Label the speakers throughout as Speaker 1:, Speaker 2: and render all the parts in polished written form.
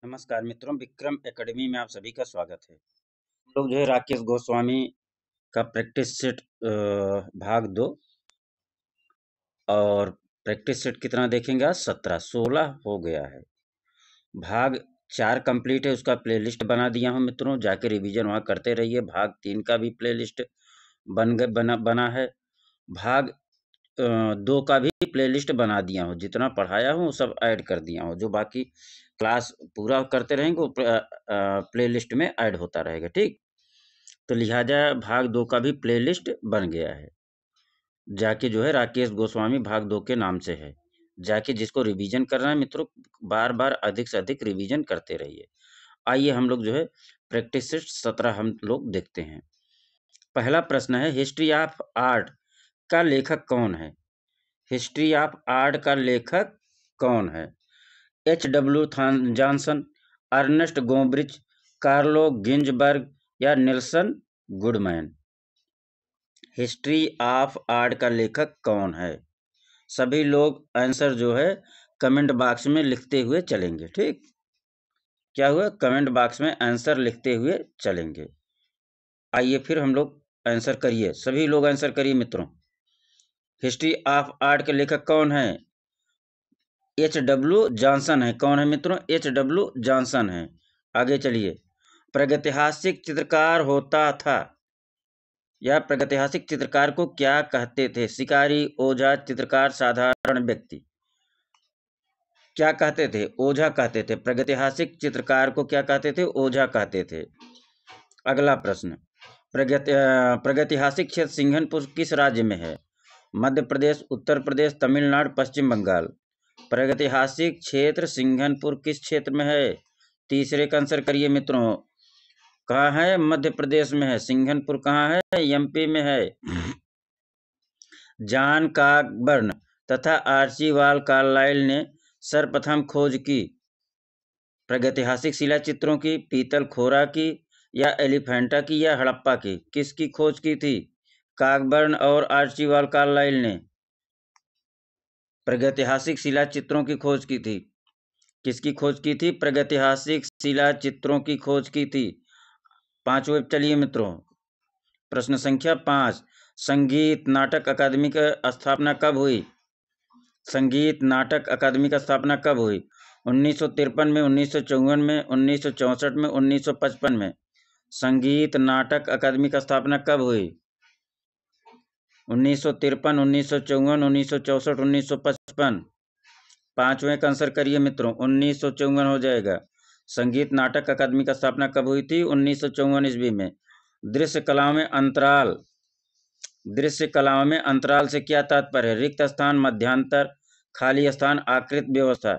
Speaker 1: नमस्कार मित्रों, विक्रम एकेडमी में आप सभी का स्वागत है। हम लोग जो है राकेश गोस्वामी का प्रैक्टिस सेट भाग 2 और प्रैक्टिस सेट कितना देखेंगे आज 16 हो गया है। भाग 4 कंप्लीट है, उसका प्लेलिस्ट बना दिया हूँ मित्रों, जाके रिवीजन वहाँ करते रहिए। भाग 3 का भी प्लेलिस्ट बना है। भाग 2 का भी प्लेलिस्ट बना दिया हूँ, जितना पढ़ाया हूँ सब ऐड कर दिया हूँ। जो बाकी क्लास पूरा करते रहेंगे वो प्लेलिस्ट में ऐड होता रहेगा, ठीक। तो लिहाजा भाग 2 का भी प्लेलिस्ट बन गया है। जाके जो है राकेश गोस्वामी भाग 2 के नाम से है, जाके जिसको रिवीजन करना है मित्रों, बार बार अधिक से अधिक रिवीजन करते रहिए। आइए हम लोग जो है प्रैक्टिस सेट 17 हम लोग देखते हैं। पहला प्रश्न है, हिस्ट्री ऑफ आर्ट का लेखक कौन है? हिस्ट्री ऑफ आर्ट का लेखक कौन है? H.W. जॉनसन, अर्नेस्ट गोम्ब्रिच, कार्लो गिंजबर्ग या Nelson Goodman? History of art का लेखक कौन है? सभी लोग आंसर जो है कमेंट बॉक्स में लिखते हुए चलेंगे, ठीक। क्या हुआ? कमेंट बॉक्स में आंसर लिखते हुए चलेंगे। आइए फिर हम लोग आंसर करिए, सभी लोग आंसर करिए मित्रों। हिस्ट्री ऑफ आर्ट के लेखक कौन है? H.W. जॉनसन है। कौन है मित्रों? H.W. जॉनसन है। आगे चलिए। प्रागैतिहासिक चित्रकार होता था या प्रागैतिहासिक चित्रकार को क्या कहते थे? शिकारी, ओझा, चित्रकार, साधारण व्यक्ति? क्या कहते थे? ओझा कहते थे। प्रागैतिहासिक चित्रकार को क्या कहते थे? ओझा कहते थे। अगला प्रश्न, प्रागैतिहासिक क्षेत्र सिंघनपुर किस राज्य में है? मध्य प्रदेश, उत्तर प्रदेश, तमिलनाडु, पश्चिम बंगाल? प्रागैतिहासिक क्षेत्र सिंघनपुर किस क्षेत्र में है? तीसरे का आंसर करिए मित्रों। कहाँ है? मध्य प्रदेश में है। सिंघनपुर कहाँ है? एमपी में है। जॉन कॉकबर्न तथा आर्चीबाल्ड कार्लाइल ने सर्वप्रथम खोज की प्रागैतिहासिक शिला चित्रों की, पीतल खोरा की या एलिफेंटा की या हड़प्पा की? किसकी खोज की थी? कॉकबर्न और आर्चीबाल्ड कार्लाइल ने प्रागैतिहासिक शिला चित्रों की खोज की थी। किसकी खोज की थी? प्रागैतिहासिक शिला चित्रों की खोज की थी। पांचवें चलिए मित्रों, प्रश्न संख्या 5, संगीत नाटक अकादमी की स्थापना कब हुई? संगीत नाटक अकादमी की स्थापना कब हुई? 1953 में, 1954 में, 1964 में, 1955 में? संगीत नाटक अकादमी की स्थापना कब हुई? 1953, 1954, 1964, 1955? पांचवें का आंसर करिए मित्रों। 1954 हो जाएगा। संगीत नाटक अकादमी की स्थापना कब हुई थी? 1954 ईस्वी में। दृश्य कला में अंतराल, दृश्य कला में अंतराल से क्या तात्पर्य है? रिक्त स्थान, मध्यांतर, खाली स्थान, आकृत व्यवस्था?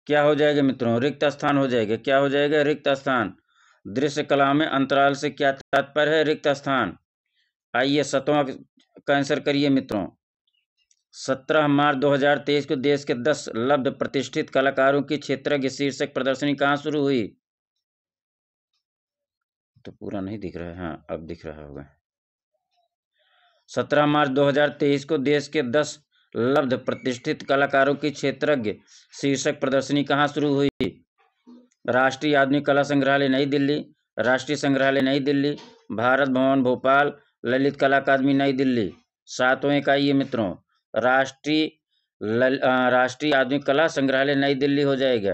Speaker 1: क्या हो जाएगा मित्रों? रिक्त स्थान हो जाएगा। क्या हो जाएगा? रिक्त स्थान। दृश्य कला में अंतराल से क्या तात्पर्य है? रिक्त स्थान। आइए 7वां का आंसर करिए मित्रों। 17 मार्च 2023 को देश के 10 लब्ध प्रतिष्ठित कलाकारों की क्षेत्रज्ञ शीर्षक प्रदर्शनी कहाँ शुरू हुई? तो पूरा नहीं दिख रहा है। हाँ, अब दिख रहा होगा। 17 मार्च 2023 को देश के 10 लब्ध प्रतिष्ठित कलाकारों की क्षेत्रज्ञ शीर्षक प्रदर्शनी कहाँ शुरू हुई? राष्ट्रीय आधुनिक कला संग्रहालय नई दिल्ली, राष्ट्रीय संग्रहालय नई दिल्ली, भारत भवन भोपाल, ललित कला अकादमी नई दिल्ली? 7वें का ये मित्रों, राष्ट्रीय आधुनिक कला संग्रहालय नई दिल्ली हो जाएगा।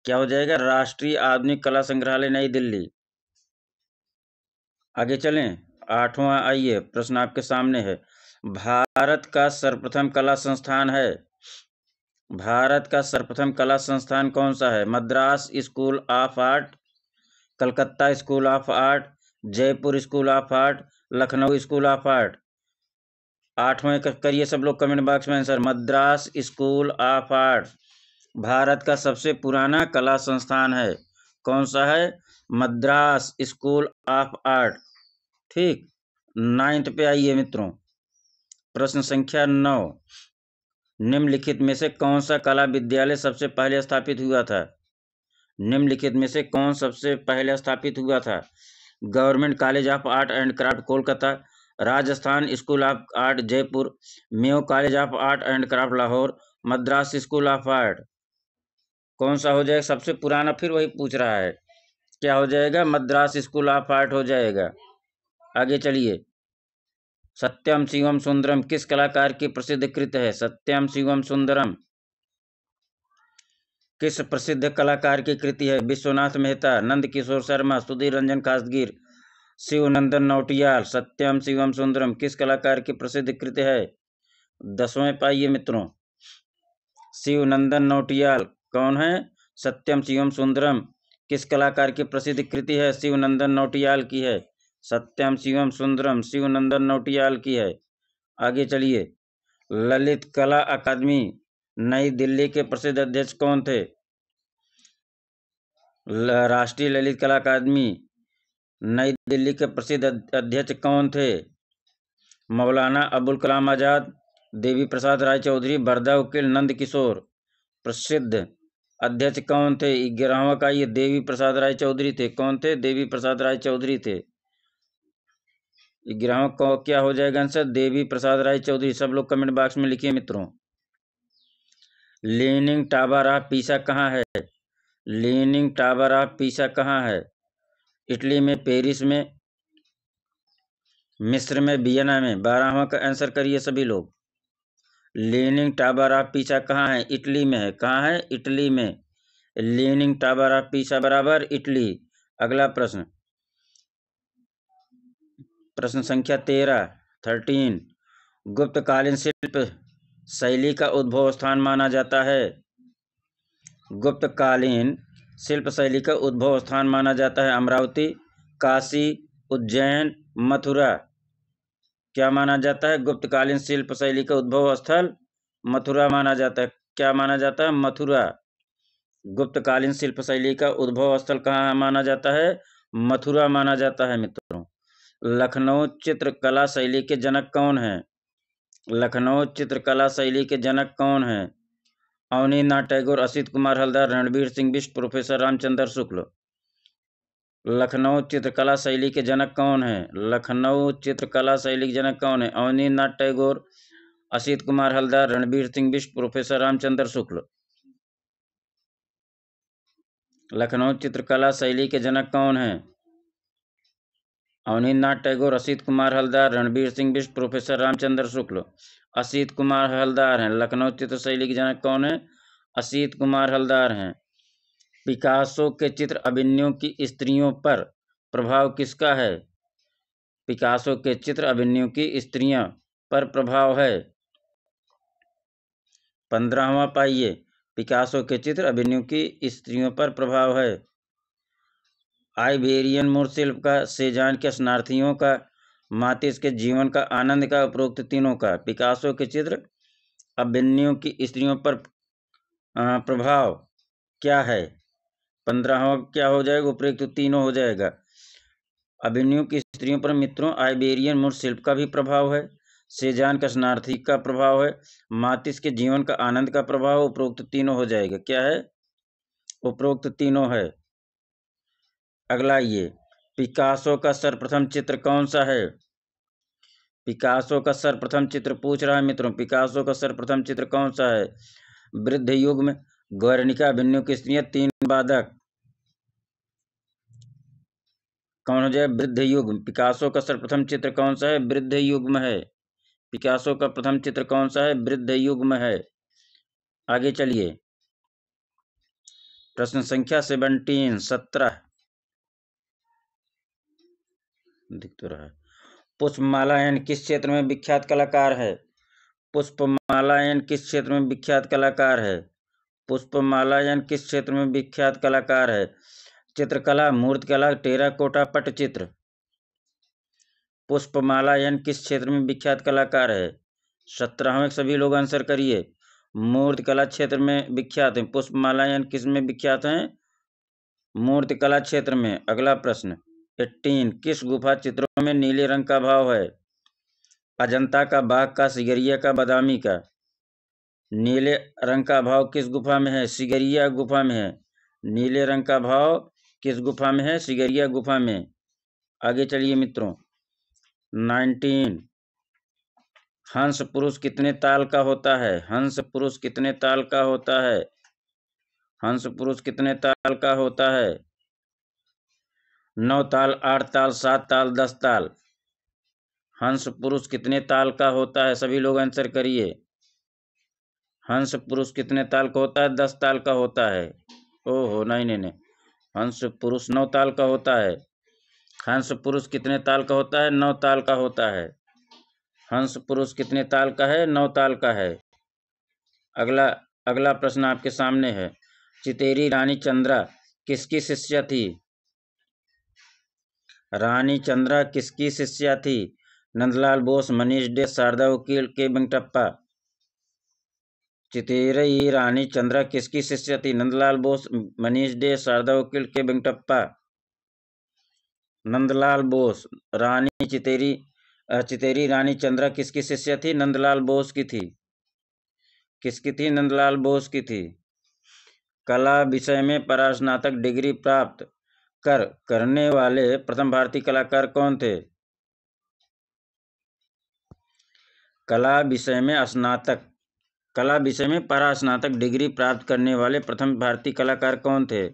Speaker 1: क्या हो जाएगा? राष्ट्रीय आधुनिक कला संग्रहालय नई दिल्ली। आगे चलें। 8वां आइए, प्रश्न आपके सामने है। भारत का सर्वप्रथम कला संस्थान है। भारत का सर्वप्रथम कला संस्थान कौन सा है? Madras school of art, Calcutta school of art, Jaipur school of art, Lucknow school of art? 8वें करिए सब लोग कमेंट बॉक्स में answer. Madras school of art Bharat का सबसे पुराना कला संस्थान है। कौन सा है? मद्रास स्कूल ऑफ आर्ट, ठीक। 9th पे आइए मित्रों, प्रश्न संख्या 9, निम्नलिखित में से कौन सा कला विद्यालय सबसे पहले स्थापित हुआ था? निम्नलिखित में से कौन सबसे पहले स्थापित हुआ था? Government college of art and craft Kolkata, Rajasthan school of art Jaipur, Mayo college of art and craft Lahore, Madras school of art? कौन सा हो जाएगा सबसे पुराना? फिर वही पूछ रहा है, क्या हो जाएगा? मद्रास स्कूल ऑफ आर्ट हो जाएगा। आगे चलिए। सत्यम शिवम सुंदरम किस कलाकार की प्रसिद्ध कृत है? सत्यम शिवम सुंदरम किस प्रसिद्ध कलाकार की कृति है? विश्वनाथ मेहता, नंद किशोर शर्मा, सुधीर रंजन खासगीर, शिवनंदन नौटियाल। सत्यम शिवम सुंदरम किस कलाकार की प्रसिद्ध कृति है? 10वें पाइए मित्रों, शिवनंदन नौटियाल। कौन है? सत्यम शिवम सुंदरम किस कलाकार की प्रसिद्ध कृति है? शिवनंदन नौटियाल की है। सत्यम शिवम सुंदरम शिवनंदन नौटियाल की है। आगे चलिए। ललित कला अकादमी नई दिल्ली के प्रसिद्ध अध्यक्ष कौन थे? राष्ट्रीय ललित कला अकादमी नई दिल्ली के प्रसिद्ध अध्यक्ष कौन थे? मौलाना अबुल कलाम आजाद, देवी प्रसाद राय चौधरी, बरदा उकील, नंद किशोर। प्रसिद्ध अध्यक्ष कौन थे? 11वां का ये देवी प्रसाद राय चौधरी थे। कौन थे? देवी प्रसाद राय चौधरी थे। 11वां को क्या हो जाएगा आंसर? देवी प्रसाद राय चौधरी। सब लोग कमेंट बॉक्स में लिखिए मित्रों। लीनिंग टावर ऑफ पीसा कहाँ है? लीनिंग टावर ऑफ पीसा कहाँ है? इटली में, पेरिस में, मिस्र में, वियना में। 12वां का आंसर करिए सभी लोग। लीनिंग टावर ऑफ पीसा कहाँ है? इटली में है। कहाँ है? इटली में। लीनिंग टावर ऑफ पीसा बराबर इटली। अगला प्रश्न, प्रश्न संख्या 13 गुप्तकालीन शिल्प शैली का उद्भव स्थान माना जाता है। गुप्तकालीन शिल्प शैली का उद्भव स्थान माना जाता है अमरावती, काशी, उज्जैन, मथुरा। क्या माना जाता है? गुप्तकालीन शिल्प शैली का उद्भव स्थल मथुरा माना जाता है। क्या माना जाता है? मथुरा। गुप्तकालीन शिल्प शैली का उद्भव स्थल कहाँ माना जाता है? मथुरा माना जाता है मित्रों। लखनऊ चित्रकला शैली के जनक कौन हैं? लखनऊ चित्रकला शैली के जनक कौन हैं? अवनीनाथ टैगोर, असित कुमार हलदर, रणबीर सिंह बिष्ट, प्रोफेसर रामचंद्र शुक्ल। लखनऊ चित्रकला शैली के जनक कौन हैं? लखनऊ चित्रकला शैली के जनक कौन है? अवनीनाथ टैगोर, असित कुमार हलदर, रणबीर सिंह बिष्ट, प्रोफेसर रामचंद्र शुक्ल। लखनऊ चित्रकला शैली के जनक कौन हैं? अवनींद्रनाथ टैगोर, असित कुमार हलदर, रणबीर सिंह बिष्ट, प्रोफेसर रामचंद्र शुक्ल। असित कुमार हलदर हैं। लखनऊ चित्र शैली के जनक कौन है? असित कुमार हलदर हैं। पिकासो के चित्र अभिनयों की स्त्रियों पर प्रभाव किसका है? पिकासो के चित्र अभिनयों की स्त्रियां पर प्रभाव है। 15वां पाइए, पिकासो के चित्र अभिनयों की स्त्रियों पर प्रभाव है। आइबेरियन मूल शिल्प का, सेजान के शरणार्थियों का, मातिस के जीवन का आनंद का, उपरोक्त तीनों का। पिकासो के चित्र अभिनयों की स्त्रियों पर प्रभाव क्या है? 15वां क्या हो जाएगा? उपरोक्त तीनों हो जाएगा। अभिनयों की स्त्रियों पर मित्रों आइबेरियन मूल शिल्प का भी प्रभाव है, सेजान का शरणार्थी का प्रभाव है, मातिस के जीवन का आनंद का प्रभाव, उपरोक्त तीनों हो जाएगा। क्या है? उपरोक्त तीनों है। अगला ये, पिकासो का सर्वप्रथम चित्र कौन सा है? पिकासो का सर्वप्रथम चित्र पूछ रहा है मित्रों। पिकासो का सर्वप्रथम चित्र कौन सा है? वृद्ध युग में, गैर्निका, अभिनयों की स्त्रियां, तीन बाधक। कौन हो जाए? वृद्ध युग। पिकासो का सर्वप्रथम चित्र कौन सा है? वृद्ध युग में है। पिकासो का प्रथम चित्र कौन सा है? वृद्ध युग में है। आगे चलिए। प्रश्न संख्या 17 दिख तो रहा है। पुष्पमाला किस क्षेत्र में विख्यात कलाकार है? पुष्पमाला किस क्षेत्र में विख्यात कलाकार है? पुष्पमाला किस क्षेत्र में विख्यात कलाकार है? चित्रकला, मूर्तिकला, टेराकोटा, पटचित्र। पुष्पमाला किस क्षेत्र में विख्यात कलाकार है? 17वें सभी लोग आंसर करिए। मूर्तिकला क्षेत्र में विख्यात है। पुष्पमाला किस में विख्यात है? मूर्तिकला क्षेत्र में। अगला प्रश्न 18 किस गुफा चित्रों में नीले रंग का भाव है? अजंता का, बाघ का, सिगरिया का, बादामी का। नीले रंग का भाव किस गुफा में है? सिगरिया गुफा में है। नीले रंग का भाव किस गुफा में है? सिगरिया गुफा में। आगे चलिए मित्रों। 19 हंस पुरुष कितने ताल का होता है? हंस पुरुष कितने ताल का होता है? हंस पुरुष कितने ताल का होता है? 9 ताल, 8 ताल, 7 ताल, 10 ताल। हंस पुरुष कितने ताल का होता है? सभी लोग आंसर करिए। हंस पुरुष कितने ताल का होता है? 10 ताल का होता है। ओहो, नहीं नहीं नहीं, हंस पुरुष 9 ताल का होता है। हंस पुरुष कितने ताल का होता है? 9 ताल का होता है। हंस पुरुष कितने ताल का है? 9 ताल का है। अगला अगला प्रश्न आपके सामने है। चितेरी रानी चंद्रा किसकी शिष्या थी? रानी चंद्रा किसकी शिष्या थी? नंदलाल बोस, मनीष डे, शारदा वकील, के वेंकटप्पा। चितेरी रानी चंद्रा किसकी शिष्या थी? नंदलाल बोस, मनीष डे, शारदा वकील, के वेंकटप्पा। नंदलाल बोस। रानी चितेरी रानी चंद्रा किसकी शिष्या थी? नंदलाल बोस की थी। किसकी थी? नंदलाल बोस की थी। कला विषय में परास्नातक डिग्री प्राप्त करने वाले प्रथम भारतीय कलाकार कौन थे? कला विषय में परास्नातक डिग्री प्राप्त करने वाले प्रथम भारतीय कलाकार कौन थे?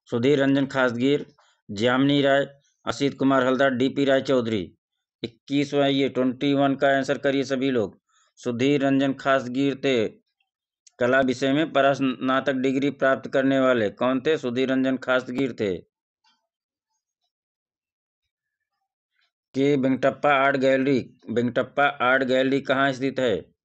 Speaker 1: सुधीर रंजन खासगीर, जामिनी राय, असित कुमार हलदर, डीपी राय चौधरी। 21वां ये 21 का आंसर करिए सभी लोग। सुधीर रंजन खासगीर थे कला विषय में परास्नातक डिग्री प्राप्त करने वाले। कौन थे? सुधीर रंजन खासगीर थे। के वेंकटप्पा आर्ट गैलरी कहाँ स्थित है?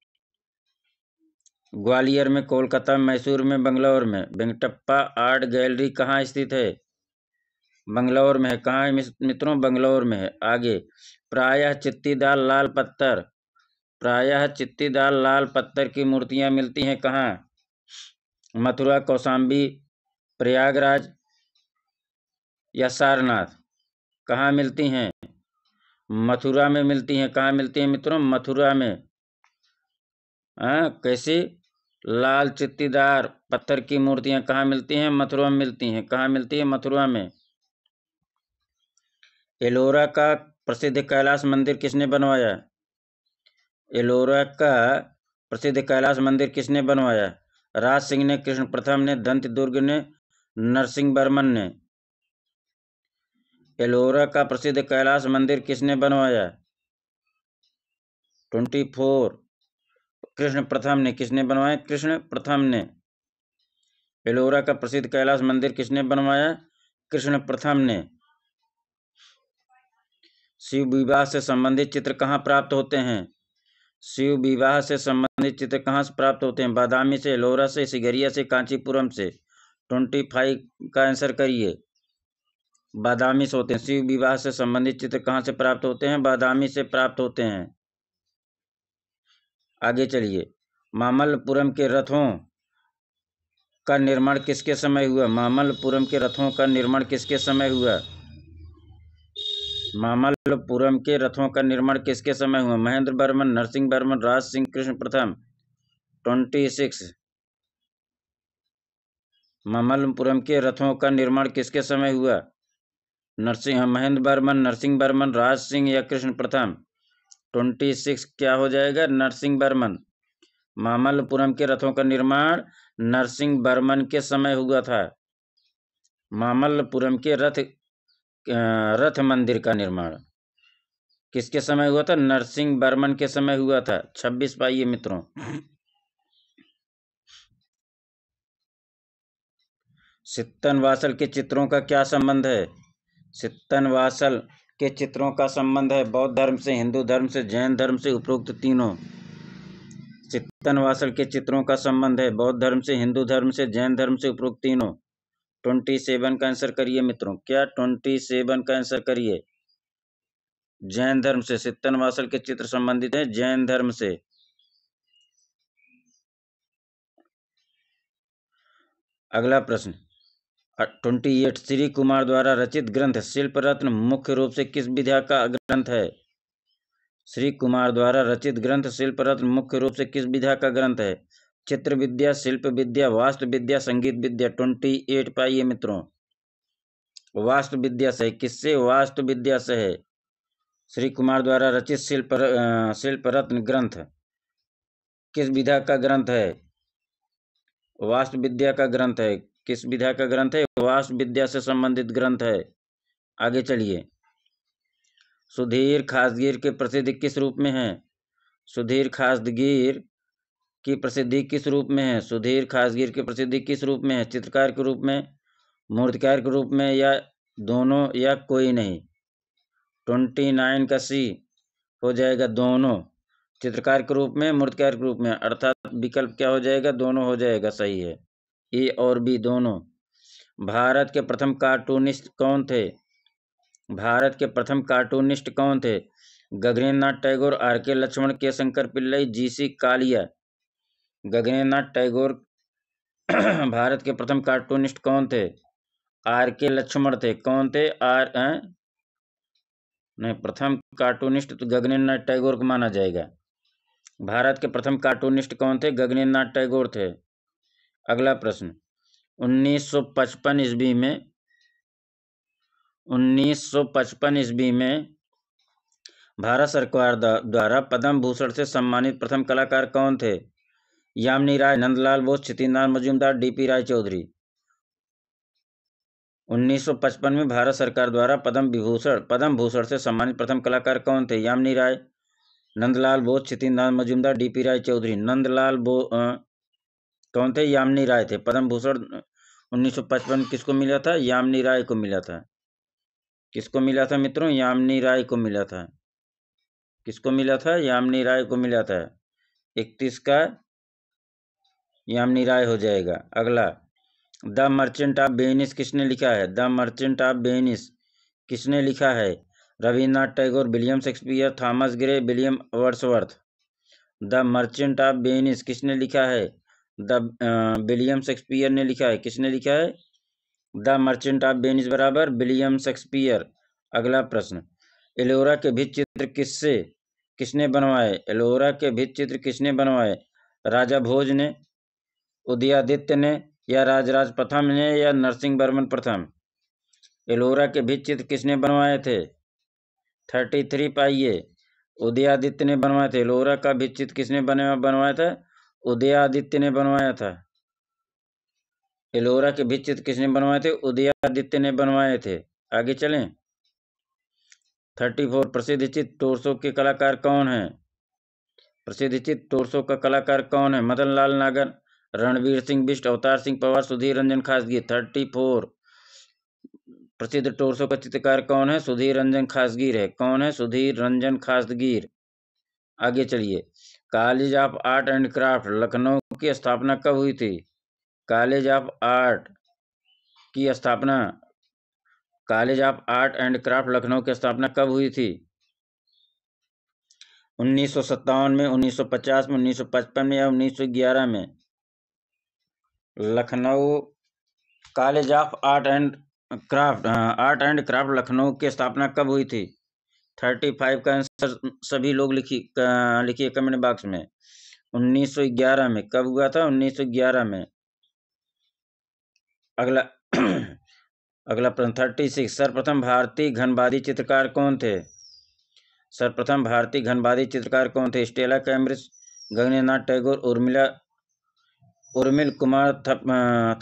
Speaker 1: ग्वालियर में, कोलकाता, मैसूर में, बंगलौर में। वेंकटप्पा आर्ट गैलरी कहाँ स्थित है? बंगलौर में है। कहाँ है मित्रों? बंगलौर में है। आगे, प्रायः चित्तीदार लाल पत्थर की मूर्तियां मिलती हैं कहाँ? मथुरा, कौशाम्बी, प्रयागराज या सारनाथ। कहाँ मिलती हैं? मथुरा में मिलती हैं। कहाँ मिलती हैं मित्रों? मथुरा में। कैसी? लाल चित्तीदार पत्थर की मूर्तियां कहाँ मिलती हैं? मथुरा में मिलती हैं। कहाँ मिलती है? मथुरा में। एलोरा का प्रसिद्ध कैलाश मंदिर किसने बनवाया? एलोरा का प्रसिद्ध कैलाश मंदिर किसने बनवाया? राज सिंह ने, कृष्ण प्रथम ने, दंत दुर्ग ने, नरसिंह वर्मन ने। एलोरा का प्रसिद्ध कैलाश मंदिर किसने बनवाया? 24 कृष्ण प्रथम ने। किसने बनवाया? कृष्ण प्रथम ने। एलोरा का प्रसिद्ध कैलाश मंदिर किसने बनवाया? कृष्ण प्रथम ने। शिव विवाह से संबंधित चित्र कहाँ प्राप्त होते हैं? शिव विवाह से संबंधित चित्र कहाँ से प्राप्त होते हैं? बादामी से, एलोरा से, सिगरिया से, कांचीपुरम से। 25 का आंसर करिए। बादामी से होते हैं। शिव विवाह से संबंधित चित्र कहाँ से प्राप्त होते हैं? बादामी से प्राप्त होते हैं। आगे चलिए। मामल्लपुरम के रथों का निर्माण किसके समय हुआ? मामल्लपुरम के रथों का निर्माण किसके समय हुआ? मामल्लपुरम के रथों का निर्माण किसके समय हुआ? महेंद्र वर्मन, नरसिंह वर्मन, राज सिंह, कृष्ण प्रथम। 26 मामल्लपुरम के रथों का निर्माण किसके समय हुआ? महेंद्र वर्मन, नरसिंह वर्मन, राज सिंह या कृष्ण प्रथम। 26 क्या हो जाएगा? नरसिंह वर्मन। मामल्लपुरम के रथों का निर्माण नरसिंह वर्मन के समय हुआ था। मामल्लपुरम के रथ मंदिर का निर्माण किसके समय हुआ था? नरसिंह वर्मन के समय हुआ था। 26 पाइए मित्रों। सित्तनवासल के चित्रों का क्या संबंध है? सित्तनवासल के चित्रों का संबंध है बौद्ध धर्म से, हिंदू धर्म से, जैन धर्म से, उपरोक्त तीनों। सित्तनवासल के चित्रों का संबंध है बौद्ध धर्म से, हिंदू धर्म से, जैन धर्म से, उपरोक्त तीनों। 27 का आंसर करिए मित्रों। क्या? 27 का आंसर करिए। जैन धर्म से सित्तनवासल के चित्र संबंधित हैं जैन धर्म से। अगला प्रश्न 28 श्री कुमार द्वारा रचित ग्रंथ शिल्प रत्न मुख्य रूप से किस विधा का ग्रंथ है? श्री कुमार द्वारा रचित ग्रंथ शिल्प रत्न मुख्य रूप से किस विधा का ग्रंथ है? चित्र विद्या, शिल्प विद्या, वास्तु विद्या, संगीत विद्या। 28 पाइए मित्रों। वास्तु विद्या से। किससे? वास्तु विद्या से है। श्री कुमार द्वारा रचित शिल्प रत्न ग्रंथ किस विधा का ग्रंथ है? वास्तु विद्या का ग्रंथ है। किस विद्या का ग्रंथ है? वास्तु विद्या से संबंधित ग्रंथ है। आगे चलिए। सुधीर खासगीर की प्रसिद्धि किस रूप में है? सुधीर खासगीर की प्रसिद्धि किस रूप में है? सुधीर खासगीर की प्रसिद्धि किस रूप में है? चित्रकार के रूप में, मूर्तिकार के रूप में, या दोनों, या कोई नहीं? 29 का सी हो जाएगा, दोनों। चित्रकार के रूप में, मूर्तिकार के रूप में, अर्थात विकल्प क्या हो जाएगा? दोनों हो जाएगा, सही है। ए और बी दोनों। भारत के प्रथम कार्टूनिस्ट कौन थे? भारत के प्रथम कार्टूनिस्ट कौन थे? गगनेन्द्र नाथ टैगोर, आर के लक्ष्मण, के शंकर पिल्लई, जी.सी. कालिया। गगनेन्द्र नाथ टैगोर भारत के प्रथम कार्टूनिस्ट कौन थे? आर के लक्ष्मण थे। कौन थे? नहीं, प्रथम कार्टूनिस्ट तो गगनेन्द्र नाथ टैगोर को माना जाएगा। भारत के प्रथम कार्टूनिस्ट कौन थे? गगनेन्द्र नाथ टैगोर थे। अगला प्रश्न। 1955 ईस्वी में 1955 ईस्वी में भारत सरकार द्वारा पद्म भूषण से सम्मानित प्रथम कलाकार कौन थे? यामिनी राय, नंदलाल बोस, छितिनाथ मजूमदार, डी.पी. राय चौधरी। 1955 में भारत सरकार द्वारा पद्म भूषण से सम्मानित प्रथम कलाकार कौन थे? यामिनी राय, नंदलाल बोस, छितिनाथ मजूमदार, डी.पी. राय चौधरी। कौन थे? यामिनी राय थे। पद्म भूषण 1955 किसको मिला था? यामिनी राय को मिला था। किसको मिला था मित्रों? यामिनी राय को मिला था। किसको मिला था? यामिनी राय को मिला था। 31 का यामिनी राय हो जाएगा। अगला। द मर्चेंट ऑफ वेनिस किसने लिखा है? द मर्चेंट ऑफ वेनिस किसने लिखा है? Rabindranath Tagore, William Shakespeare, Thomas Gray, William Wordsworth. The merchant of Venice किसने लिखा है? विलियम शेक्सपियर ने लिखा है। किसने लिखा है? द मर्चेंट ऑफ वेनिस बराबर विलियम शेक्सपियर। अगला प्रश्न। एलोरा के भित्ति चित्र किसने बनवाए? एलोरा के भित्ति चित्र किसने बनवाए? राजा भोज ने, उदयादित्य ने, या राजराज प्रथम ने, या नरसिंह वर्मन प्रथम? एलोरा के भित्ति चित्र किसने बनवाए थे? 33 पाइए। उदयादित्य ने बनवाए थे। एलोरा का भित्ति चित्र किसने बनवाया था? उदयादित्य ने बनवाया था। एलोरा के भित्ति चित्र किसने बनवाए थे? उदयादित्य ने बनवाए थे। आगे चलें। 34। प्रसिद्ध चित्र टोरसो के कलाकार कौन है? प्रसिद्ध चित्र टोरसो का कलाकार कौन है? मदन लाल नागर, रणवीर सिंह बिष्ट, अवतार सिंह पवार, सुधीर रंजन खासगीर। 34। प्रसिद्ध टोरसो का चित्रकार कौन है? सुधीर रंजन खासगीर है। कौन है? सुधीर रंजन खासगीर। आगे चलिए। College of art and craft Lucknow की स्थापना कब हुई थी? कॉलेज ऑफ आर्ट की स्थापना college of art and craft Lucknow की स्थापना कब हुई थी? 1957 में, 1950 में, 1955 में, या 1911 में? Lucknow college of art and craft Lucknow की स्थापना कब हुई थी? 35 का आंसर सभी लोग लिखिए कमेंट बॉक्स में। 1911 में। कब हुआ था? 1911 में। अगला अगला प्रश्न 36। सर्वप्रथम भारतीय घनवादी चित्रकार कौन थे? सर्वप्रथम भारतीय घनवादी चित्रकार कौन थे? Stella Cambridge, Gaganendra Nath Tagore, Urmil Kumar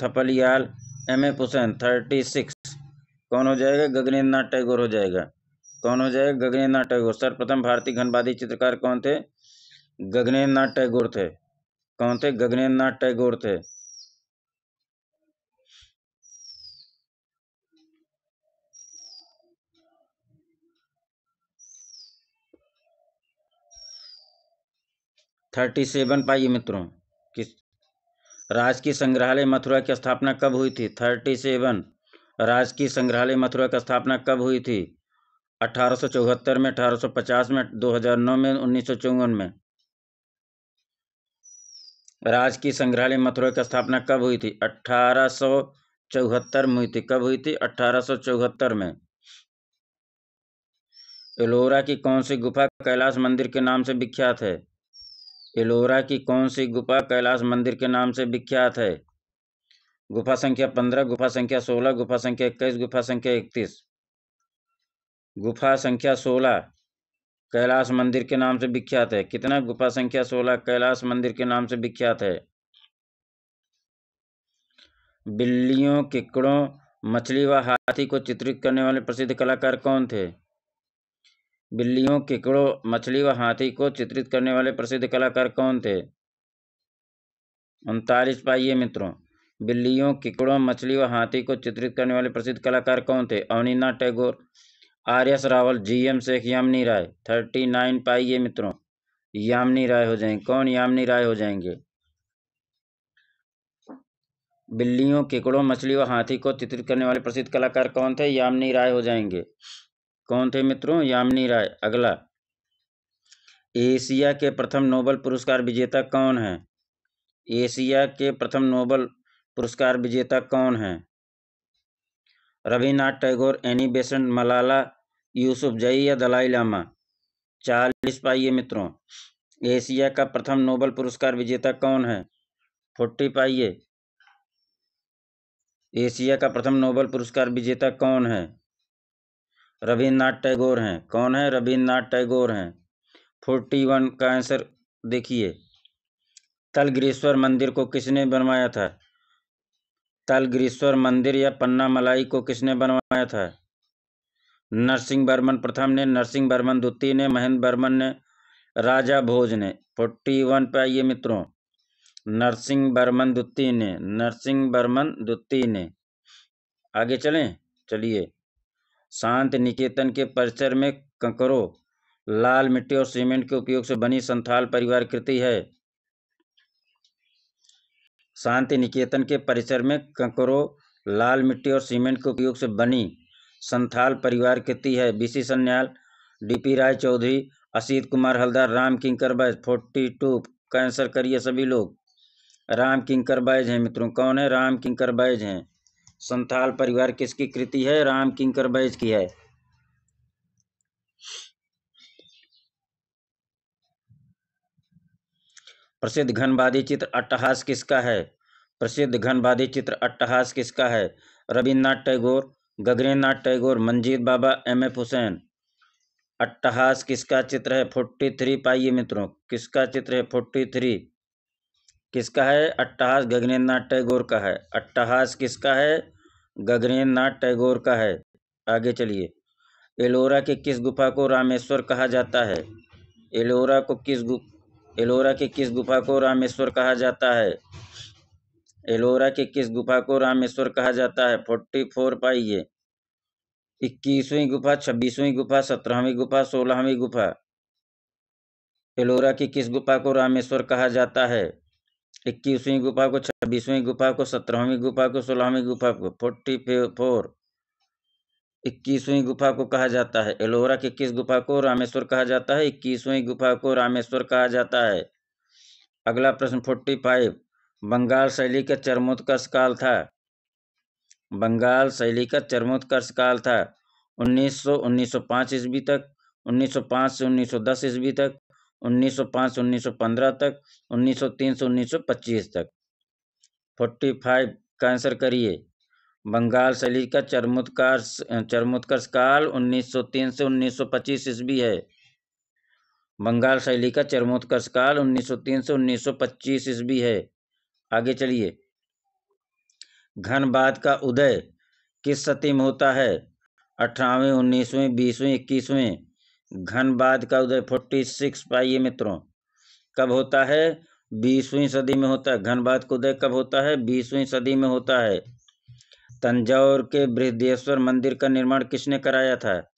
Speaker 1: Thapliyal, M.F. Hussain. 36 कौन हो जाएगा? गगनेन्द्र नाथ टैगोर हो जाएगा। कौन हो जाएगा? गगनेन्द्र नाथ टैगोर। सर्वप्रथम भारतीय घनवादी चित्रकार कौन थे? गगनेन्द्र नाथ टैगोर थे। कौन थे? गगनेन्द्र नाथ टैगोर थे। थर्टी 37 पाइए मित्रों। किस राजकीय संग्रहालय मथुरा की स्थापना कब हुई थी? 37। राजकीय संग्रहालय मथुरा की स्थापना कब हुई थी? 1874 में, 1850 में, 2009 में, 1954 में? राजकीय संग्रहालय मथुरा की स्थापना कब हुई थी? 1874 में हुई थी। कब हुई थी? 1874 में। एलोरा की कौन सी गुफा कैलाश मंदिर के नाम से विख्यात है? एलोरा की कौन सी गुफा कैलाश मंदिर के नाम से विख्यात है? गुफा संख्या 15, गुफा संख्या 16, गुफा संख्या 21, गुफा संख्या 31? गुफा संख्या 16 कैलाश मंदिर के नाम से विख्यात है। कितना? गुफा संख्या 16 कैलाश मंदिर के नाम से विख्यात है। बिल्लियों, किकड़ों, मछली व हाथी को चित्रित करने वाले प्रसिद्ध कलाकार कौन थे? बिल्लियों, किकड़ों, मछली व हाथी को चित्रित करने वाले प्रसिद्ध कलाकार कौन थे? 39 पाइए मित्रों। बिल्लियों, किकड़ों, मछली व हाथी को चित्रित करने वाले प्रसिद्ध कलाकार कौन थे? अवनीनाथ टैगोर, आर.एस. रावल, जी.एम. शेख, यामिनी राय। 39 पाइए मित्रों। यामिनी राय हो जाएंगे। कौन यामिनी राय हो जाएंगे? बिल्लियों, केकड़ों, मछली व हाथी को चित्रित करने वाले प्रसिद्ध कलाकार कौन थे? यामिनी राय हो जाएंगे। कौन थे मित्रों? यामिनी राय। अगला, एशिया के प्रथम नोबेल पुरस्कार विजेता कौन है? एशिया के प्रथम नोबेल पुरस्कार विजेता कौन है? रविन्द्रनाथ टैगोर, एनी बेसेंट, मलाला यूसुफजई या दलाई लामा। 40 पाइए मित्रों। एशिया का प्रथम नोबेल पुरस्कार विजेता कौन है? 40 पाइए। एशिया का प्रथम नोबेल पुरस्कार विजेता कौन है? रविन्द्रनाथ टैगोर हैं। कौन है? रविन्द्रनाथ टैगोर हैं। 41 का आंसर देखिए। तलगिरीश्वर मंदिर को किसने बनवाया था? तलगिरीश्वर मंदिर या पन्नामलाई को किसने बनवाया था? नरसिंह वर्मन प्रथम ने, नरसिंह वर्मन द्वितीय ने, महेंद्र वर्मन ने, राजा भोज ने। 41 पे आइए मित्रों। नरसिंह वर्मन द्वितीय ने, नरसिंह वर्मन द्वितीय ने। आगे चलें। चलिए। शांति निकेतन के परिसर में कंकरों, लाल मिट्टी और सीमेंट के उपयोग से बनी संथाल परिवार कृति है। शांति निकेतन के परिसर में कंकरों, लाल मिट्टी और सीमेंट के उपयोग से बनी संथाल परिवार कृति है। बीसी सन्याल, डीपी राय चौधरी, असीत कुमार हलदार, राम किंकर बैज। 42 का आंसर करिए सभी लोग। राम किंकर बैज हैं मित्रों। कौन है? राम किंकर बैज हैं। संथाल परिवार किसकी कृति है? राम किंकर बैज की है। प्रसिद्ध घनवादी चित्र अट्टहास किसका है? प्रसिद्ध घनवादी चित्र अट्टहास किसका है? रविन्द्रनाथ टैगोर, गगनेन्द्रनाथ टैगोर, मंजीत बाबा, एम.एफ. हुसैन। अट्टहास किसका चित्र है? 43 पाइए मित्रों। किसका चित्र है? 43 किसका है? अट्टहास गगनेन्द्रनाथ टैगोर का है। अट्टहास किसका है? गगनेन्द्रनाथ टैगोर का है। आगे चलिए। एलोरा के किस गुफा को रामेश्वर कहा जाता है? एलोरा के किस गुफा को रामेश्वर कहा जाता है? एलोरा के किस गुफा को रामेश्वर कहा जाता है? 44 पाइए। 21वीं गुफा, 26वीं गुफा, 17वीं गुफा, 16वीं गुफा। एलोरा की किस गुफा को रामेश्वर कहा जाता है? 21वीं गुफा को, 26वीं गुफा को, 17वीं गुफा को, 16वीं गुफा को। 44 21वीं गुफा को कहा जाता है। एलोरा की किस गुफा को रामेश्वर कहा जाता है? 21वीं गुफा को रामेश्वर कहा जाता है। अगला प्रश्न 45। बंगाल शैली का चरमोत्कर्ष काल था। बंगाल शैली का चरमोत्कर्ष काल था 1905 ईस्वी तक, 1905 से 1910 ईस्वी तक, 1905 से 1915 तक, 1903 से 1925 तक। 45 का आंसर करिए। बंगाल शैली का चरमोत्कर्ष काल 1903 से 1925 ईस्वी है। बंगाल शैली का चरमोत्कर्ष काल 1903 से 1925 ईस्वी है। आगे चलिए। घनवाद का उदय किस सदी में होता है? 18वीं, 19वीं, 20वीं, 21वीं। घनवाद का उदय 46 पाइए मित्रों। कब होता है? 20वीं सदी में होता है। घनवाद का उदय कब होता है? 20वीं सदी में होता है। तंजौर के बृहदेश्वर मंदिर का निर्माण किसने कराया था?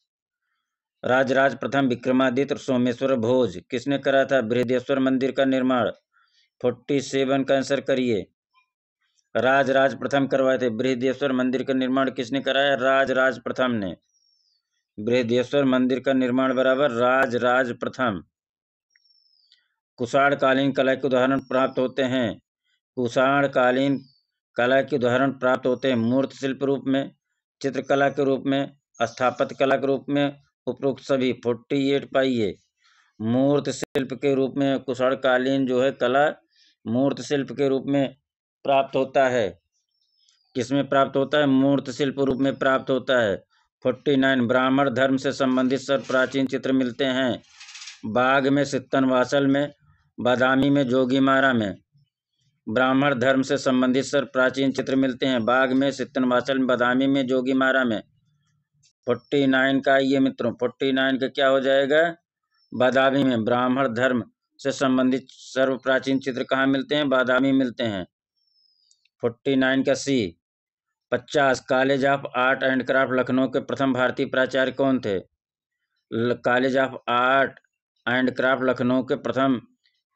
Speaker 1: राजराज प्रथम, विक्रमादित्य, सोमेश्वर भोज। किसने कराया था बृहदेश्वर मंदिर का निर्माण? 47 का आंसर करिए। राजराज प्रथम करवाए थे। बृहदेश्वर मंदिर का निर्माण किसने कराया? राजराज प्रथम ने। बृहदेश्वर मंदिर का निर्माण बराबर राजराज प्रथम। कुषाणकालीन कला के उदाहरण प्राप्त होते हैं। कुषाणकालीन कला के उदाहरण प्राप्त होते हैं मूर्त शिल्प रूप में, चित्रकला के रूप में, स्थापत्य कला के रूप में, उपरोक्त सभी। 48 पाइए। मूर्त शिल्प के रूप में कुषाणकालीन जो है कला मूर्त शिल्प के रूप में प्राप्त होता है। किसमें प्राप्त होता है? मूर्त शिल्प रूप में प्राप्त होता है। 49 ब्राह्मण धर्म से संबंधित सर्व प्राचीन चित्र मिलते हैं। बाग में, सित्तनवासल में, बादामी में, जोगीमारा में। ब्राह्मण धर्म से संबंधित सर प्राचीन चित्र मिलते हैं बाग में, सित्तनवासल में, बदामी में, जोगीमारा में। 49 का ये मित्रों, 49 का क्या हो जाएगा? बादामी में। ब्राह्मण धर्म से संबंधित सर्व प्राचीन चित्र कहाँ मिलते हैं? बादामी मिलते हैं। 49 का सी। 50 college of art and craft Lucknow के प्रथम भारतीय प्राचार्य कौन थे? College of art and craft Lucknow के प्रथम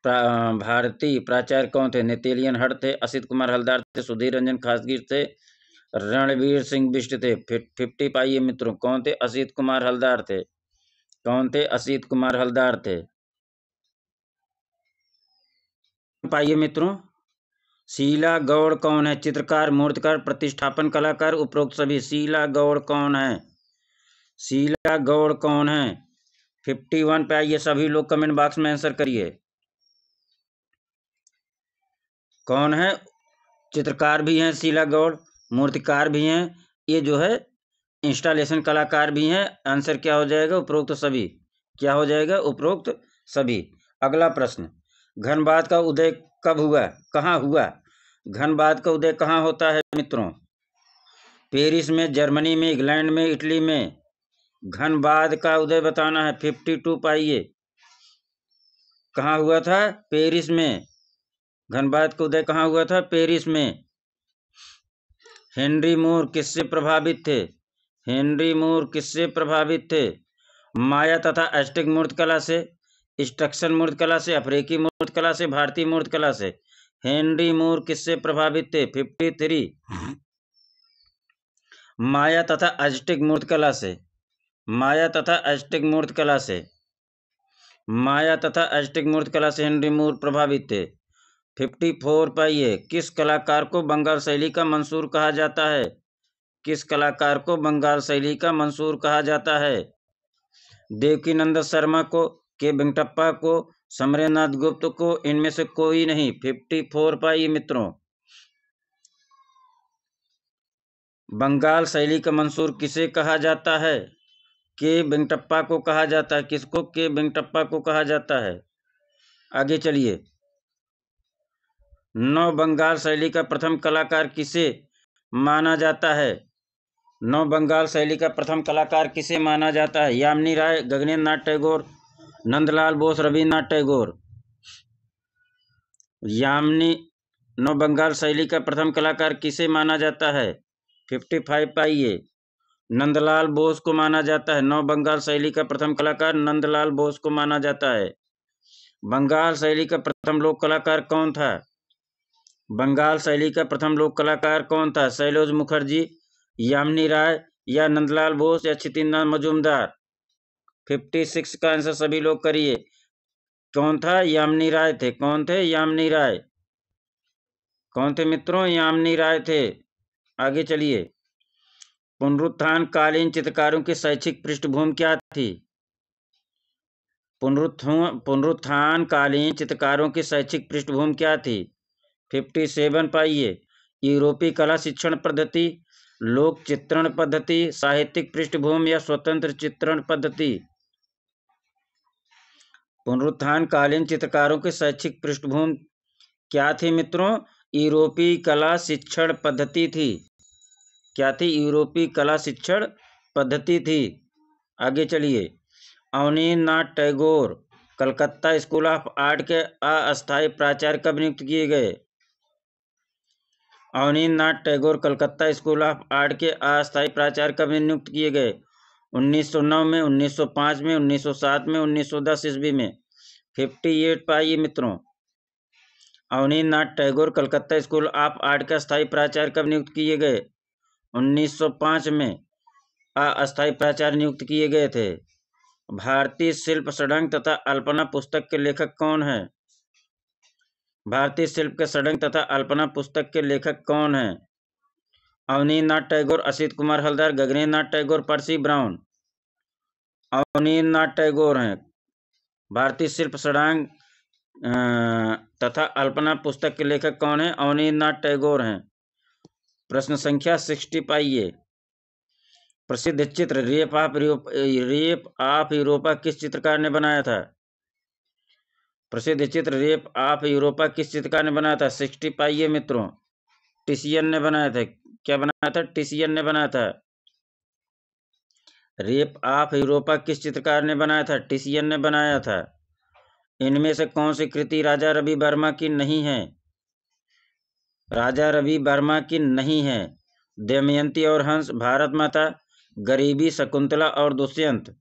Speaker 1: भारतीय प्राचार्य कौन थे? नेतेलियन हट थे, असित कुमार हलदार थे, सुधीर रंजन खासगी थे, रणवीर सिंह बिष्ट थे। 50 पाइए मित्रों, कौन थे? असित कुमार हलदार थे। कौन थे? असित कुमार हलदार थे। पाइए मित्रों, शीला गौड़ कौन है? चित्रकार, मूर्तिकार, प्रतिष्ठापन कलाकार, उपरोक्त सभी। शीला गौड़ कौन है? शीला गौड़ कौन है? 51 पे आइए, सभी लोग कमेंट बॉक्स में आंसर करिए। कौन है? चित्रकार भी हैं शीला गौड़, मूर्तिकार भी हैं, ये जो है इंस्टॉलेशन कलाकार भी हैं। आंसर क्या हो जाएगा? उपरोक्त सभी। क्या हो जाएगा? उपरोक्त सभी। अगला प्रश्न, घनबाद का उदय कब हुआ? कहाँ हुआ? घनबाद का उदय कहाँ होता है मित्रों? पेरिस में, जर्मनी में, इंग्लैंड में, इटली में। घनबाद का उदय बताना है। 52 पाइए, कहाँ हुआ था? पेरिस में। घनबाद का उदय कहाँ हुआ था? पेरिस में। हेनरी मूर किससे प्रभावित थे? हेनरी मूर किससे प्रभावित थे? माया तथा एस्टिक मूर्तिकला से, इंस्ट्रक्शन मूर्तिकला से, अफ्रीकी मूर्तिकला से, भारतीय मूर्तिकला से। हेनरी मूर किससे प्रभावित थे? 53। माया तथा एस्टिक मूर्तिकला से। माया तथा एस्टिक मूर्तिकला से। माया तथा एस्टिक मूर्तिकला से हेनरी मूर प्रभावित थे। 54 पाइए, किस कलाकार को बंगाल शैली का मंसूर कहा जाता है? किस कलाकार को बंगाल शैली का मंसूर कहा जाता है? देवकीनंद शर्मा को, के वेंकटप्पा को, समरेंद्रनाथ गुप्त को, इनमें से कोई नहीं। 54 पाइए मित्रों, बंगाल शैली का मंसूर किसे कहा जाता है? के वेंकटप्पा को कहा जाता है। किसको? के वेंकटप्पा को कहा जाता है। आगे चलिए, नव बंगाल शैली का प्रथम कलाकार किसे माना जाता है? नव बंगाल शैली का प्रथम कलाकार किसे माना जाता है? यामिनी राय, गगनेंद्र नाथ टैगोर, नंदलाल बोस, रविन्द्रनाथ टैगोर। यामिनी नव बंगाल शैली का प्रथम कलाकार किसे माना जाता है? 55 पाइए, नंदलाल बोस को माना जाता है। नव बंगाल शैली का प्रथम कलाकार नंदलाल बोस को माना जाता है। बंगाल शैली का प्रथम लोक कलाकार कौन था? बंगाल शैली का प्रथम लोक कलाकार कौन था? शैलोज मुखर्जी, यामिनी राय, या नंदलाल बोस, या क्षितिन्द्रनाथ मजूमदार। 56 का आंसर सभी लोग करिए। कौन था? यामिनी राय थे। कौन थे? यामिनी राय। कौन थे मित्रों? यामिनी राय थे। आगे चलिए, पुनरुत्थान कालीन चित्रकारों की शैक्षिक पृष्ठभूमि क्या थी? पुनरुत्थान कालीन चित्रकारों की शैक्षिक पृष्ठभूमि क्या थी? 57 पाइए, यूरोपीय कला शिक्षण पद्धति, लोक चित्रण पद्धति, साहित्यिक पृष्ठभूमि, या स्वतंत्र चित्रण पद्धति। पुनरुत्थान कालीन चित्रकारों की शैक्षिक पृष्ठभूमि क्या थी मित्रों? यूरोपीय कला शिक्षण पद्धति थी। क्या थी? यूरोपीय कला शिक्षण पद्धति थी। आगे चलिए, Abanindra Nath Tagore Calcutta school of art के अस्थायी प्राचार्य कब नियुक्त किए गए? Abanindra Nath Tagore Calcutta school of art के अस्थायी प्राचार्य कब नियुक्त किए गए? 1909 में, 1905 में, 1907 में, 1910 ईस्वी में। 58 पाइए मित्रों, Abanindra Nath Tagore Calcutta school of art के अस्थायी प्राचार्य कब नियुक्त किए गए? 1905 में अस्थायी प्राचार्य नियुक्त किए गए थे। भारतीय शिल्प षडंग तथा अल्पना पुस्तक के लेखक कौन है? भारतीय शिल्प के षडंग तथा अल्पना पुस्तक के लेखक कौन है? अवनींद्र नाथ टैगोर, असित कुमार हलदार, गगनेंद्र नाथ टैगोर, पर्सी ब्राउन। अवनींद्र नाथ टैगोर हैं। भारतीय शिल्प षडंग तथा अल्पना पुस्तक के लेखक कौन है? अवनींद्र नाथ टैगोर हैं। प्रश्न संख्या 60 पाइए, प्रसिद्ध चित्र रेप ऑफ यूरोपा किस चित्रकार ने बनाया था? प्रसिद्ध चित्र रेप ऑफ यूरोपा किस चित्रकार ने बनाया था? 60 पाइये मित्रों, टिसियन ने बनाया था। क्या बनाया था? टिसियन ने बनाया था। रेप ऑफ यूरोपा किस चित्रकार ने बनाया था? टिसियन ने बनाया था। इनमें से कौन सी कृति राजा रवि वर्मा की नहीं है? राजा रवि वर्मा की नहीं है। दमयंती और हंस, भारत माता, गरीबी, शकुंतला और दुष्यंत।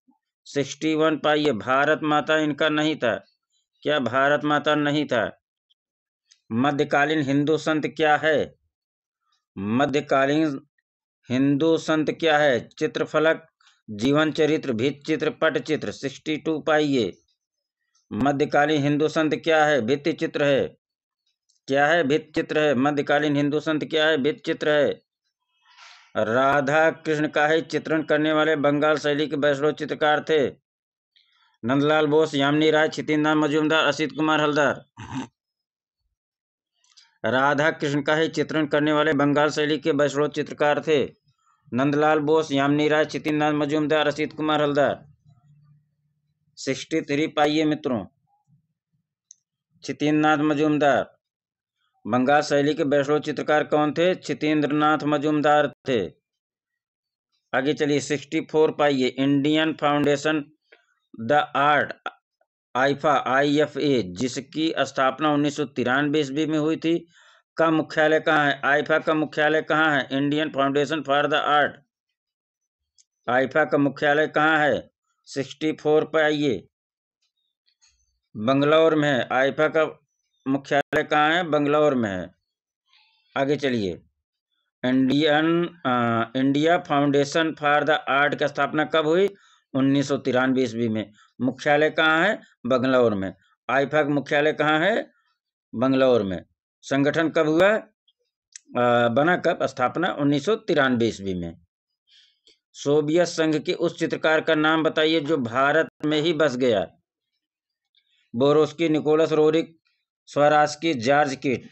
Speaker 1: 61 पाइये, भारत माता इनका नहीं था। क्या भारत माता नहीं था? मध्यकालीन हिंदू संत क्या है? मध्यकालीन हिंदू संत क्या है? चित्रफलक, जीवन चरित्र, भित्ति चित्र, पट चित्र। 62 पाइये। मध्यकालीन हिंदू संत क्या है? भित्ति चित्र है। क्या है? भित्ति चित्र है। मध्यकालीन हिंदू संत क्या है? भित्ति चित्र है। राधा कृष्ण का ही चित्रण करने वाले बंगाल शैली के वैष्णव चित्रकार थे? नंदलाल बोस, यामिनी राय, छितेंद्रनाथ मजूमदार, असित कुमार हलदर। राधा कृष्ण का ही चित्रण करने वाले बंगाल शैली के वैष्णव चित्रकार थे नंदलाल बोस, यामिनी राय, छितेंद्रनाथ मजूमदार, असित कुमार हलदर। 63 पाइये मित्रों, छितेंद्रनाथ मजूमदार। बंगाल शैली के वैष्णव चित्रकार कौन थे? छितेंद्रनाथ मजूमदार थे। आगे चलिए। 64 पाइये, Indian foundation the art IIFA IFA जिसकी स्थापना 1993 ईस्वी में हुई थी, का मुख्यालय कहाँ है? आईफा का मुख्यालय कहाँ है? Indian foundation for the art IIFA का मुख्यालय कहाँ है? 64 पाइये, बंगलौर में है। आईफा का मुख्यालय कहाँ है? बंगलौर में है। आगे चलिए। India foundation for the art की स्थापना कब हुई? 1993 ईस्वी में। मुख्यालय कहाँ है? बंगलौर में। आईफा का मुख्यालय कहाँ है? बंगलौर में। संगठन कब हुआ? बना कब? स्थापना 1993 ईस्वी में। सोवियत संघ के उस चित्रकार का नाम बताइए जो भारत में ही बस गया। बोरोस्की, निकोलस रोरिक, स्वरास्की, जॉर्ज किट।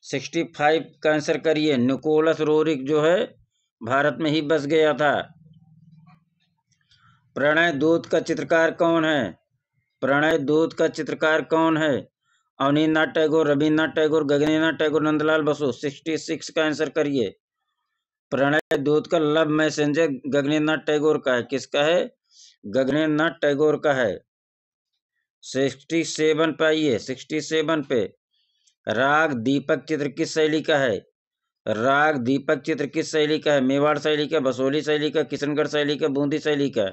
Speaker 1: 65 का आंसर करिए। निकोलस रोरिक जो है भारत में ही बस गया था। प्रणय दूत का चित्रकार कौन है? प्रणय दूत का चित्रकार कौन है? अवनींद्रनाथ टैगोर, रविन्द्रनाथ टैगोर, गगनेन्द्रनाथ टैगोर, नंदलाल बसु। 66 का आंसर करिए। प्रणय दूत का लव मैसेंजर गगनेन्द्रनाथ टैगोर का है। किसका है? गगनेन्द्रनाथ टैगोर का है। 67 पाइये, 67 पे। राग दीपक चित्र किस शैली का है? राग दीपक चित्र किस शैली का है? मेवाड़ शैली का, बसोली शैली का, किशनगढ़ शैली का, बूंदी शैली का।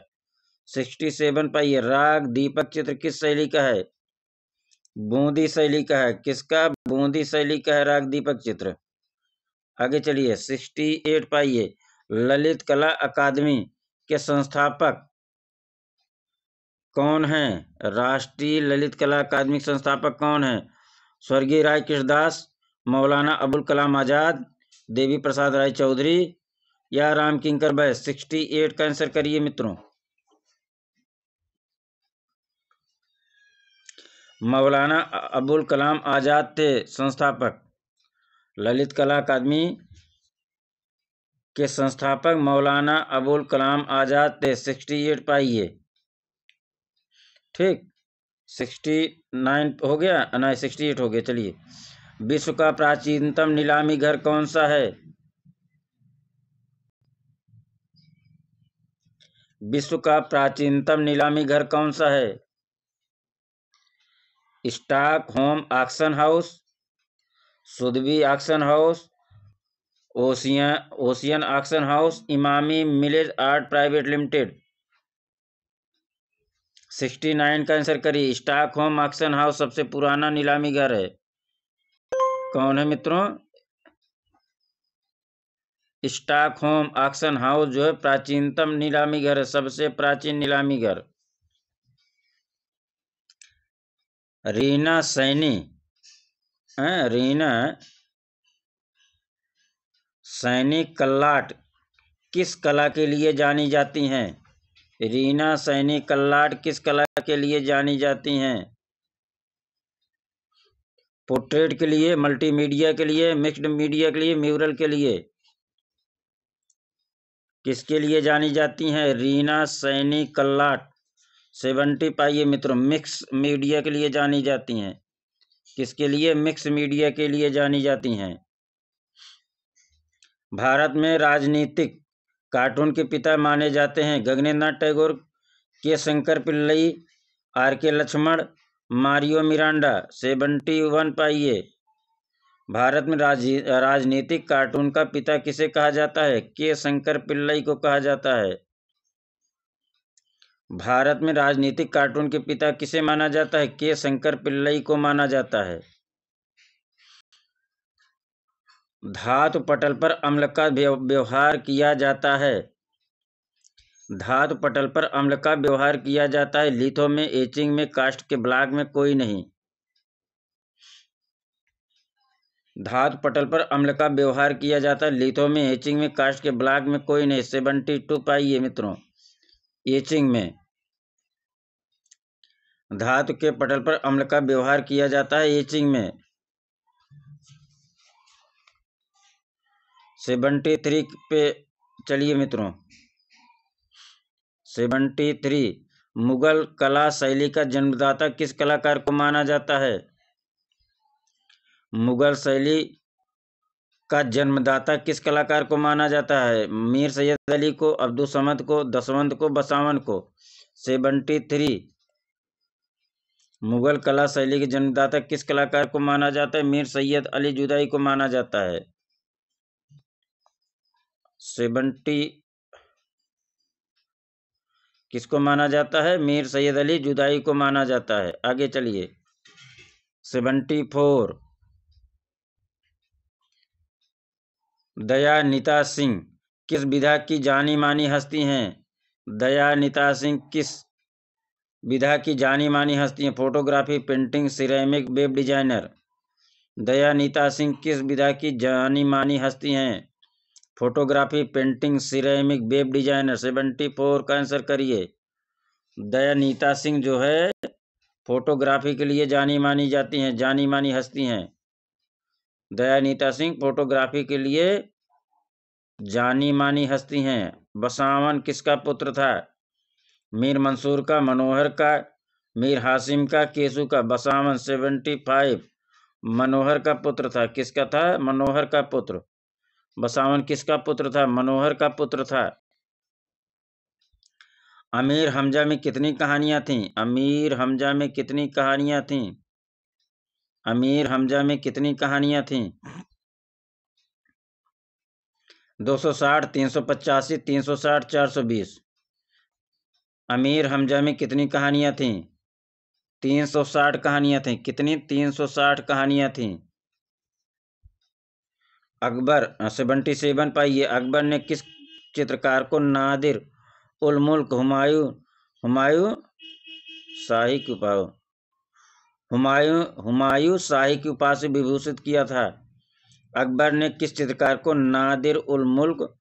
Speaker 1: 67 पाइये। राग दीपक चित्र किस शैली का है? बूंदी शैली का है। किसका? बूंदी शैली का है राग दीपक चित्र। आगे चलिए। 68 पाइये। ललित कला अकादमी के संस्थापक कौन है? राष्ट्रीय ललित कला अकादमी के संस्थापक कौन है? स्वर्गीय राय कृष्णदास, मौलाना अबुल कलाम आजाद, देवी प्रसाद राय चौधरी या राम किंकर बैस। 68 का आंसर करिए मित्रों। मौलाना अबुल कलाम आजाद थे संस्थापक। ललित कला अकादमी के संस्थापक मौलाना अबुल कलाम आजाद थे। 68 पाइये। ठीक। 69 हो गया ना? 68 हो गया। चलिए। विश्व का प्राचीनतम नीलामी घर कौन सा है? विश्व का प्राचीनतम नीलामी घर कौन सा है? Stockholm auction house, Sotheby auction house, Osian auction house, Emami मिलेज आर्ट प्राइवेट लिमिटेड। 69 का आंसर करिए। स्टॉकहोम ऑक्शन हाउस सबसे पुराना नीलामी घर है। कौन है मित्रों? स्टॉकहोम ऑक्शन हाउस जो है प्राचीनतम नीलामी घर है, सबसे प्राचीन नीलामी घर। रीना सैनी, रीना सैनी कल्लाट किस कला के लिए जानी जाती हैं? रीना सैनी कल्लाट किस कला के लिए जानी जाती हैं? पोर्ट्रेट के लिए, मल्टीमीडिया के लिए, मिक्स्ड मीडिया के लिए, म्यूरल के लिए। किसके लिए जानी जाती हैं रीना सैनी कल्लाट? 70 पाइए मित्रों मिक्स मीडिया के लिए जानी जाती हैं। किसके लिए? मिक्स मीडिया के लिए जानी जाती हैं। भारत में राजनीतिक कार्टून के पिता माने जाते हैं गगनेन्द्र नाथ टैगोर, के शंकर पिल्लई, आर के लक्ष्मण, मारियो मिरांडा। 71 पाइए। भारत में राजनीतिक कार्टून का पिता किसे कहा जाता है? के शंकर पिल्लई को कहा जाता है। भारत में राजनीतिक कार्टून के पिता किसे माना जाता है? के शंकर पिल्लई को माना जाता है। धातु पटल पर अम्ल का व्यवहार किया जाता है। धातु पटल पर अम्ल का व्यवहार किया जाता है। लिथो में, एचिंग में, कास्ट के ब्लॉक में कोई नहीं। धातु पटल पर अम्ल का व्यवहार किया जाता है। लिथो में, एचिंग में, कास्ट के ब्लॉक में कोई नहीं। 72 पाइए मित्रों। एचिंग में धातु के पटल पर अम्ल का व्यवहार किया जाता है। एचिंग में 73 पे चलिए मित्रों। 73 मुगल कला शैली का जन्मदाता किस कलाकार को माना जाता है? मुगल शैली का जन्मदाता किस कलाकार को माना जाता है? मीर सैयद अली को, अब्दुल समद को, दसवंत को, बसावन को। 73 मुगल कला शैली के जन्मदाता किस कलाकार को माना जाता है? मीर सैयद अली जुदाई को माना जाता है। 70 किसको माना जाता है? मीर सैयद अली जुदाई को माना जाता है। आगे चलिए। 74 दयानिता सिंह किस विधा की जानी मानी हस्ती हैं? दयानिता सिंह किस विधा की जानी मानी हस्ती हैं? Photography, painting, ceramic, web designer. Dayanita Singh किस विधा की जानी मानी हस्ती हैं? Photography, painting, ceramic, web designer. 74 का आंसर करिए। दयानिता सिंह जो है फोटोग्राफी के लिए जानी मानी जाती हैं, जानी मानी हस्ती हैं। दयानिता सिंह फोटोग्राफी के लिए जानी मानी हस्ती हैं। बसावन किसका पुत्र था? मीर मंसूर का, मनोहर का, मीर हासिम का, केसू का। बसावन 75 मनोहर का पुत्र था। किसका था? मनोहर का पुत्र। बसावन किसका पुत्र था? मनोहर का पुत्र था। अमीर हमजा में कितनी कहानियां थीं? अमीर हमजा में कितनी कहानियां थीं? अमीर हमजा में कितनी कहानियां थीं? 260, 385, 360, 420। अमीर हमजा में कितनी कहानियां थीं? 360 कहानियां थीं। कितनी? 360 कहानियां थीं। अकबर 77 पाइए। अकबर ने किस चित्रकार को नादिर उल मुल्क हुमायूं शाही की शाही की उपाधि से विभूषित किया था? अकबर ने किस चित्रकार को नादिर उल मुल्क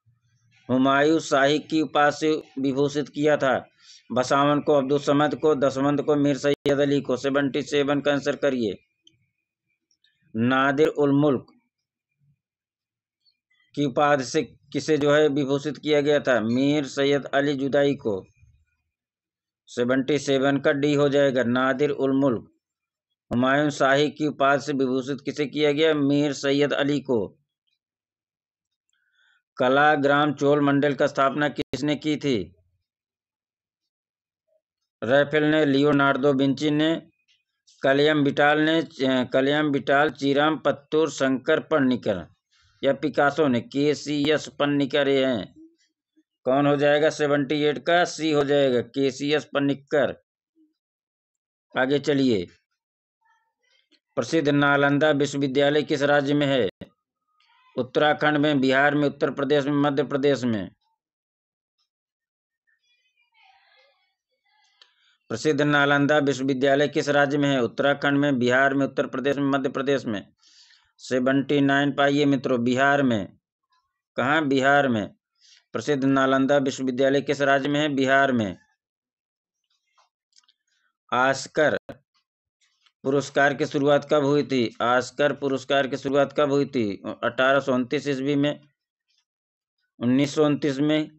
Speaker 1: हुमायूं शाही की उपाधि से विभूषित किया था? बसावन को, अब्दुल समद को, दसवंत को, मीर सैयद अली को। 77 का आंसर करिए। नादिर उल मुल्क की उपाधि से किसे जो है विभूषित किया गया था? मीर सैयद अली जुदाई को। 77 का डी हो जाएगा। नादिर उल मुल्क हुमायूं शाही की उपाधि से विभूषित किसे किया गया? मीर सैयद अली को। कलाग्राम चोल मंडल का स्थापना किसने की थी? रैफेल ने, लियोनार्दो विंची ने, कलयम बिटाल, चीराम पत्तूर, शंकर पणनिकर या पिकासो ने। केसीएस पन्निकर हैं। कौन हो जाएगा? 78 का सी हो जाएगा। केसीएस पन्निकर। आगे चलिए। प्रसिद्ध नालंदा विश्वविद्यालय किस राज्य में है? उत्तराखंड में, बिहार में, उत्तर प्रदेश में, मध्य प्रदेश में। प्रसिद्ध नालंदा विश्वविद्यालय किस राज्य में है? उत्तराखंड में, बिहार में, उत्तर प्रदेश में, मध्य प्रदेश में। 79 पाइए मित्रों। बिहार में। कहाँ? बिहार में। प्रसिद्ध नालंदा विश्वविद्यालय किस राज्य में है? बिहार में। ऑस्कर पुरस्कार की शुरुआत कब हुई थी? ऑस्कर पुरस्कार की शुरुआत कब हुई थी? 1829 ईस्वी में, 1929 में,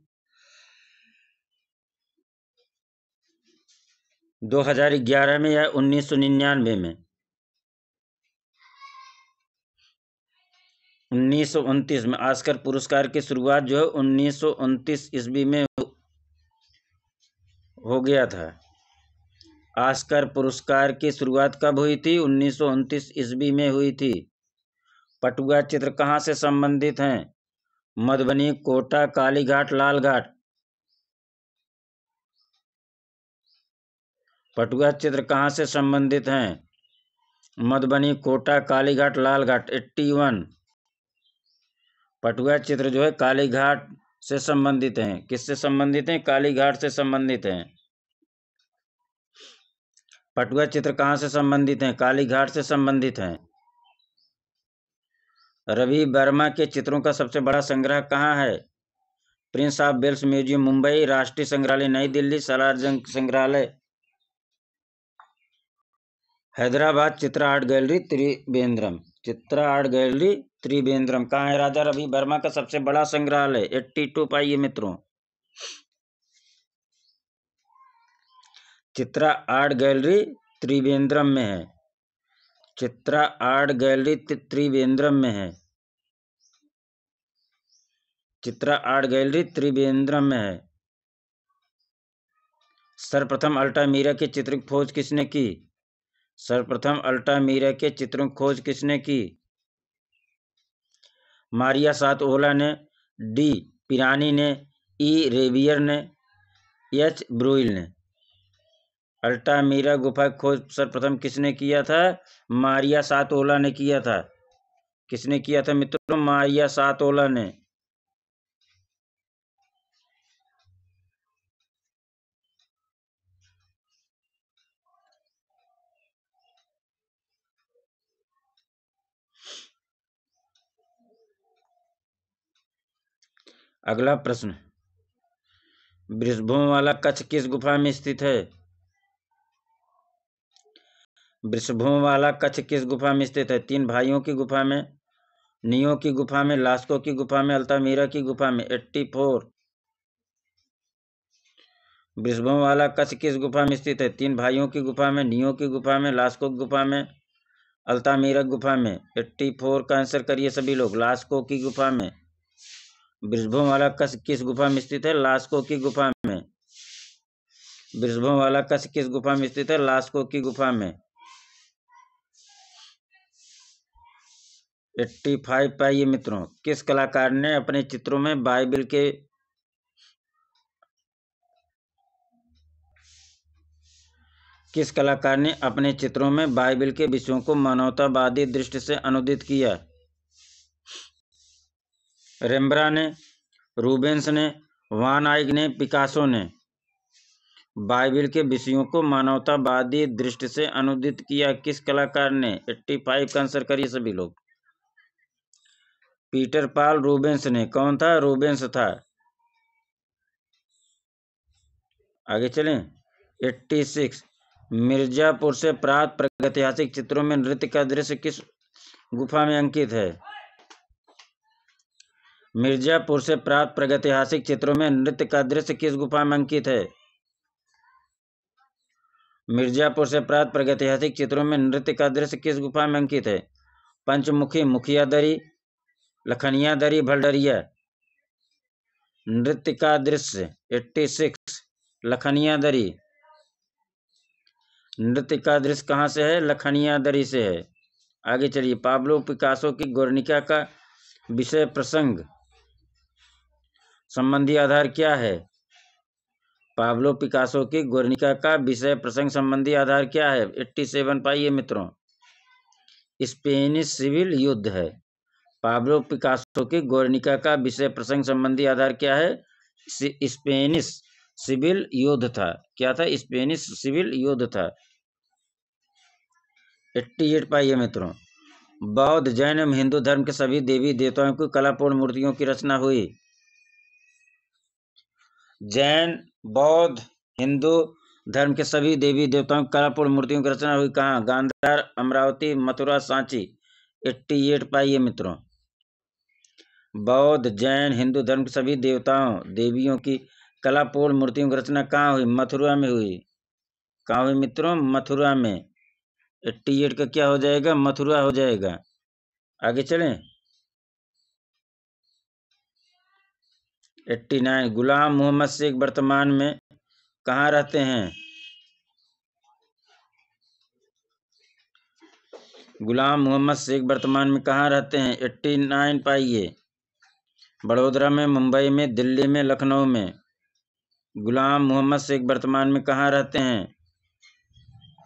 Speaker 1: 2011 में या 1999 में? 1929 में। ऑस्कर पुरस्कार की शुरुआत जो है 1929 ईस्वी में हो गया था। ऑस्कर पुरस्कार की शुरुआत कब हुई थी? 1929 ईस्वी में हुई थी। पटुआ चित्र कहाँ से संबंधित हैं? मधुबनी, कोटा, कालीघाट, लालघाट। पटुआ चित्र कहाँ से संबंधित हैं? मधुबनी, कोटा, कालीघाट, लालघाट। 81। पटुआ चित्र जो है कालीघाट से संबंधित हैं। किससे संबंधित हैं? कालीघाट से संबंधित हैं। पटुआ चित्र कहाँ से संबंधित हैं? कालीघाट से संबंधित हैं। रवि वर्मा के चित्रों का सबसे बड़ा संग्रह कहाँ है? Prince of Wales museum, Mumbai. राष्ट्रीय संग्रहालय, नई दिल्ली। सलारजंग संग्रहालय, Hyderabad. Chitra art gallery, Trivandrum. Chitra art gallery, Trivandrum. कहाँ है राजा रवि वर्मा का सबसे बड़ा संग्रहालय? 82 पाइए मित्रों। चित्रा आर्ट गैलरी त्रिवेंद्रम में है। चित्रा आर्ट गैलरी त्रिवेंद्रम में है। चित्रा आर्ट गैलरी त्रिवेंद्रम में है। सर्वप्रथम अल्टामीरा के चित्र की खोज किसने की? सर्वप्रथम अल्टामीरा के चित्रों की खोज किसने की? मारिया सातओला ने, डी पिरानी ने, ई रेवियर ने, एच ब्रुइल ने। अल्टामीरा गुफा की खोज सर्वप्रथम किसने किया था? मारिया सातओला ने किया था। किसने किया था मित्रों? मारिया सातओला ने। अगला प्रश्न, वृषभोंवाला कच्छ किस गुफा में स्थित है? वृषभोंवाला कच्छ किस गुफा में स्थित है? तीन भाइयों की गुफा में, नियो की गुफा में, लास्को की गुफा में, अल्तामीरा की गुफा में। 84। वृषभोंवाला कच्छ किस गुफा में स्थित है? तीन भाइयों की गुफा में, नियो की गुफा में, लास्को की गुफा में, अल्तामीरा गुफा में। 84 का आंसर करिए सभी लोग। लास्को की गुफा में। वृषभोंवाला कच्छ किस गुफा में स्थित है? लास्को की गुफा में। वृषभोंवाला कच्छ किस गुफा में स्थित है? लास्को की गुफा में। 85 पाइए मित्रों। किस कलाकार ने अपने चित्रों में बाइबिल के किस कलाकार ने अपने चित्रों में बाइबिल के विषयों को मानवतावादी दृष्टि से अनुदित किया? रेम्ब्रांड ने, रूबेंस ने, वान आइग ने, पिकासो ने। बाइबिल के विषयों को मानवतावादी दृष्टि से अनुदित किया किस कलाकार ने? 85 का आंसर करिए सभी लोग। पीटर पॉल रूबेंस ने। कौन था? रूबेंस था। आगे चलें। 86। मिर्जापुर से प्राप्त प्रागैतिहासिक चित्रों में नृत्य का दृश्य किस गुफा में अंकित है? मिर्जापुर से प्राप्त प्रागैतिहासिक चित्रों में नृत्य का दृश्य किस गुफा में अंकित है? मिर्जापुर से प्राप्त प्रागैतिहासिक चित्रों में नृत्य का दृश्य किस गुफा में अंकित है? पंचमुखी, मुखिया दरी, लखनिया दरी, भलडरिया। नृत्य का दृश्य 86 लखनिया दरी। नृत्य का दृश्य कहाँ से है? लखनिया दरी से है। आगे चलिए। पाब्लो पिकासो की गुर्निका का विषय प्रसंग संबंधी आधार क्या है? पाब्लो पिकासो की गुर्निका का विषय प्रसंग संबंधी आधार क्या है? 87 पाइए मित्रों। स्पेनिश सिविल युद्ध है। पाब्लो पिकासो की गुर्निका का विषय प्रसंग संबंधी आधार क्या है? स्पेनिश सिविल युद्ध था। क्या था? स्पेनिश सिविल युद्ध था। 88 पाइए मित्रों। बौद्ध, जैन एवं हिंदू धर्म के सभी देवी देवताओं की कलापूर्ण मूर्तियों की रचना हुई। जैन, बौद्ध, हिंदू धर्म के सभी देवी देवताओं की कलापूर्ण मूर्तियों की रचना हुई कहाँ? गांधार, अमरावती, मथुरा, सांची। 88 पाइए मित्रों। बौद्ध, जैन, हिंदू धर्म के सभी देवताओं देवियों की कलापूर्ण मूर्तियों की रचना कहाँ हुई? मथुरा में हुई। कहाँ हुई मित्रों? मथुरा में। 88 का क्या हो जाएगा? मथुरा हो जाएगा। आगे चलें। 89 गुलाम मोहम्मद शेख वर्तमान में कहाँ रहते हैं? गुलाम मोहम्मद शेख वर्तमान में कहाँ रहते हैं? 89 पाइए। बड़ोदरा में, मुंबई में, दिल्ली में, लखनऊ में। गुलाम मोहम्मद शेख वर्तमान में कहाँ रहते हैं?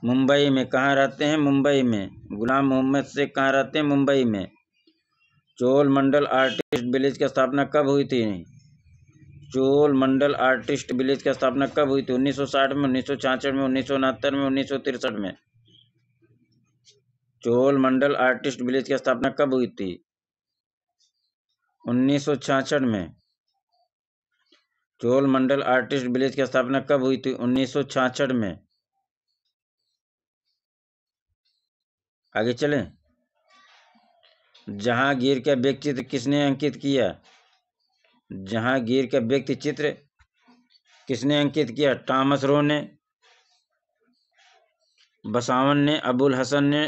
Speaker 1: मुंबई में। कहाँ रहते हैं? मुंबई में। गुलाम मोहम्मद शेख कहाँ रहते हैं? मुंबई में। चोल मंडल आर्टिस्ट विलेज की स्थापना कब हुई थी? चोल मंडल आर्टिस्ट विलेज की स्थापना कब हुई थी? 1960 में, 1966 में, 1969 में, 1963 में। चोल मंडल आर्टिस्ट विलेज की स्थापना कब हुई थी? 1966 में। चोल मंडल आर्टिस्ट विलेज की स्थापना कब हुई थी? 1966 में। आगे चलें। जहांगीर का व्यक्ति चित्र किसने अंकित किया? जहांगीर का व्यक्ति चित्र किसने अंकित किया? टॉमस रो ने, बसावन ने, अबुल हसन ने,